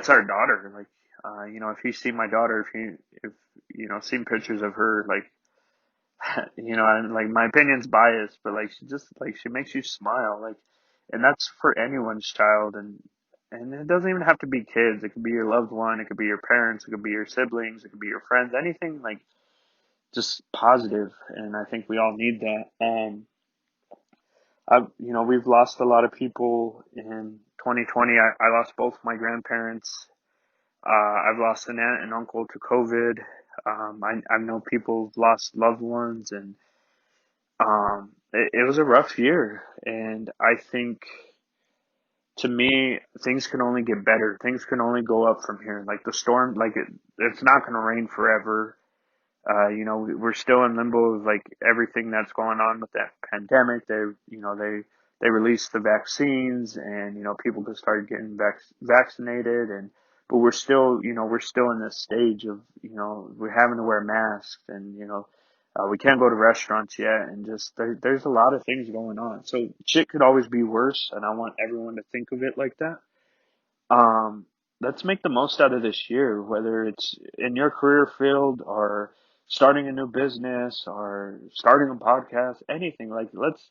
our daughter. Like, if you see my daughter, if seen pictures of her, like, and like my opinion's biased, but like she makes you smile, like, and that's for anyone's child, and it doesn't even have to be kids. It could be your loved one, it could be your parents, it could be your siblings, it could be your friends, anything like just positive. And I think we all need that. We've lost a lot of people in 2020. I lost both my grandparents. I've lost an aunt and uncle to COVID. I know people have lost loved ones, and it was a rough year. And I think, to me, things can only get better. Things can only go up from here. Like the storm, like it's not going to rain forever. We're still in limbo of like everything that's going on with that pandemic. They released the vaccines, and people could start getting vaccinated, and but we're still in this stage of we're having to wear masks, and we can't go to restaurants yet, and just there's a lot of things going on. So shit could always be worse, and I want everyone to think of it like that. um, let's make the most out of this year, whether it's in your career field or starting a new business or starting a podcast, anything. Like, let's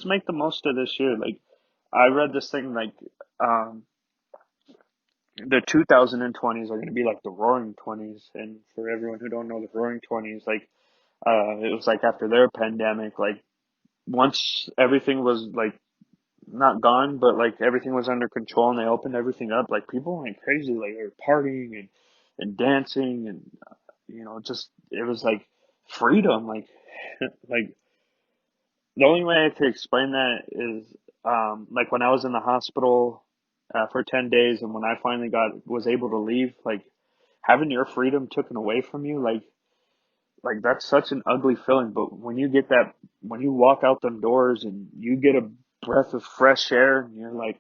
make the most of this year. Like, I read this thing, like, um, the 2020s are going to be like the Roaring Twenties, and for everyone who don't know the Roaring Twenties, like, it was like after their pandemic, like once everything was like not gone, but like everything was under control and they opened everything up. Like, people went crazy, like they were partying and dancing, and just it was like freedom. Like, like the only way I could explain that is like when I was in the hospital for 10 days, and when I finally was able to leave, like having your freedom taken away from you, like that's such an ugly feeling. But when you walk out them doors and you get a breath of fresh air, and you're like,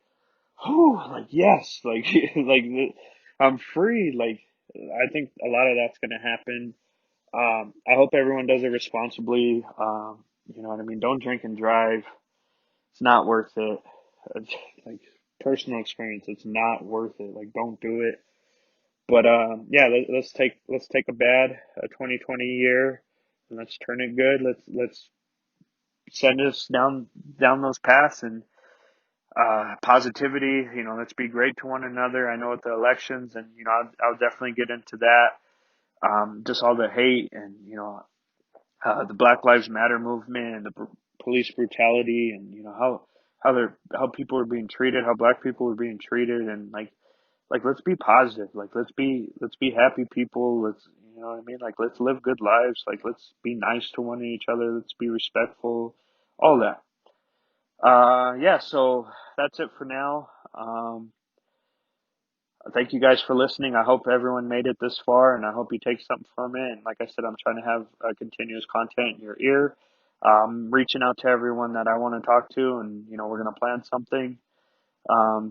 oh, like, yes, like, like I'm free. Like, I think a lot of that's going to happen. I hope everyone does it responsibly. You know what I mean? Don't drink and drive. It's not worth it. It's, like, personal experience, it's not worth it. Like, don't do it. But yeah, let's take a 2020 year, and let's turn it good. Let's send us down those paths, and positivity. Let's be great to one another. I know with the elections, and I'll definitely get into that. Just all the hate, and the Black Lives Matter movement, and the police brutality, and how people are being treated, how Black people are being treated, and like let's be positive. Like, let's be happy people. Let's, you know what I mean. Like, let's live good lives. Like, let's be nice to one each other. Let's be respectful. All that. Yeah. So that's it for now. Thank you guys for listening. I hope everyone made it this far, and I hope you take something from it. And like I said, I'm trying to have continuous content in your ear. Reaching out to everyone that I want to talk to, and we're gonna plan something.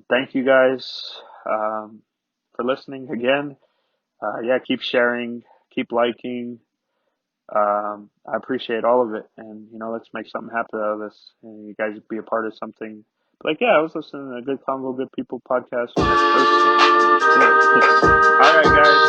Thank you guys for listening again. Yeah, keep sharing, keep liking. I appreciate all of it, and let's make something happen out of this, and you guys be a part of something. Like, yeah, I was listening to a Good Convo, Good People podcast when I first came. All right, guys.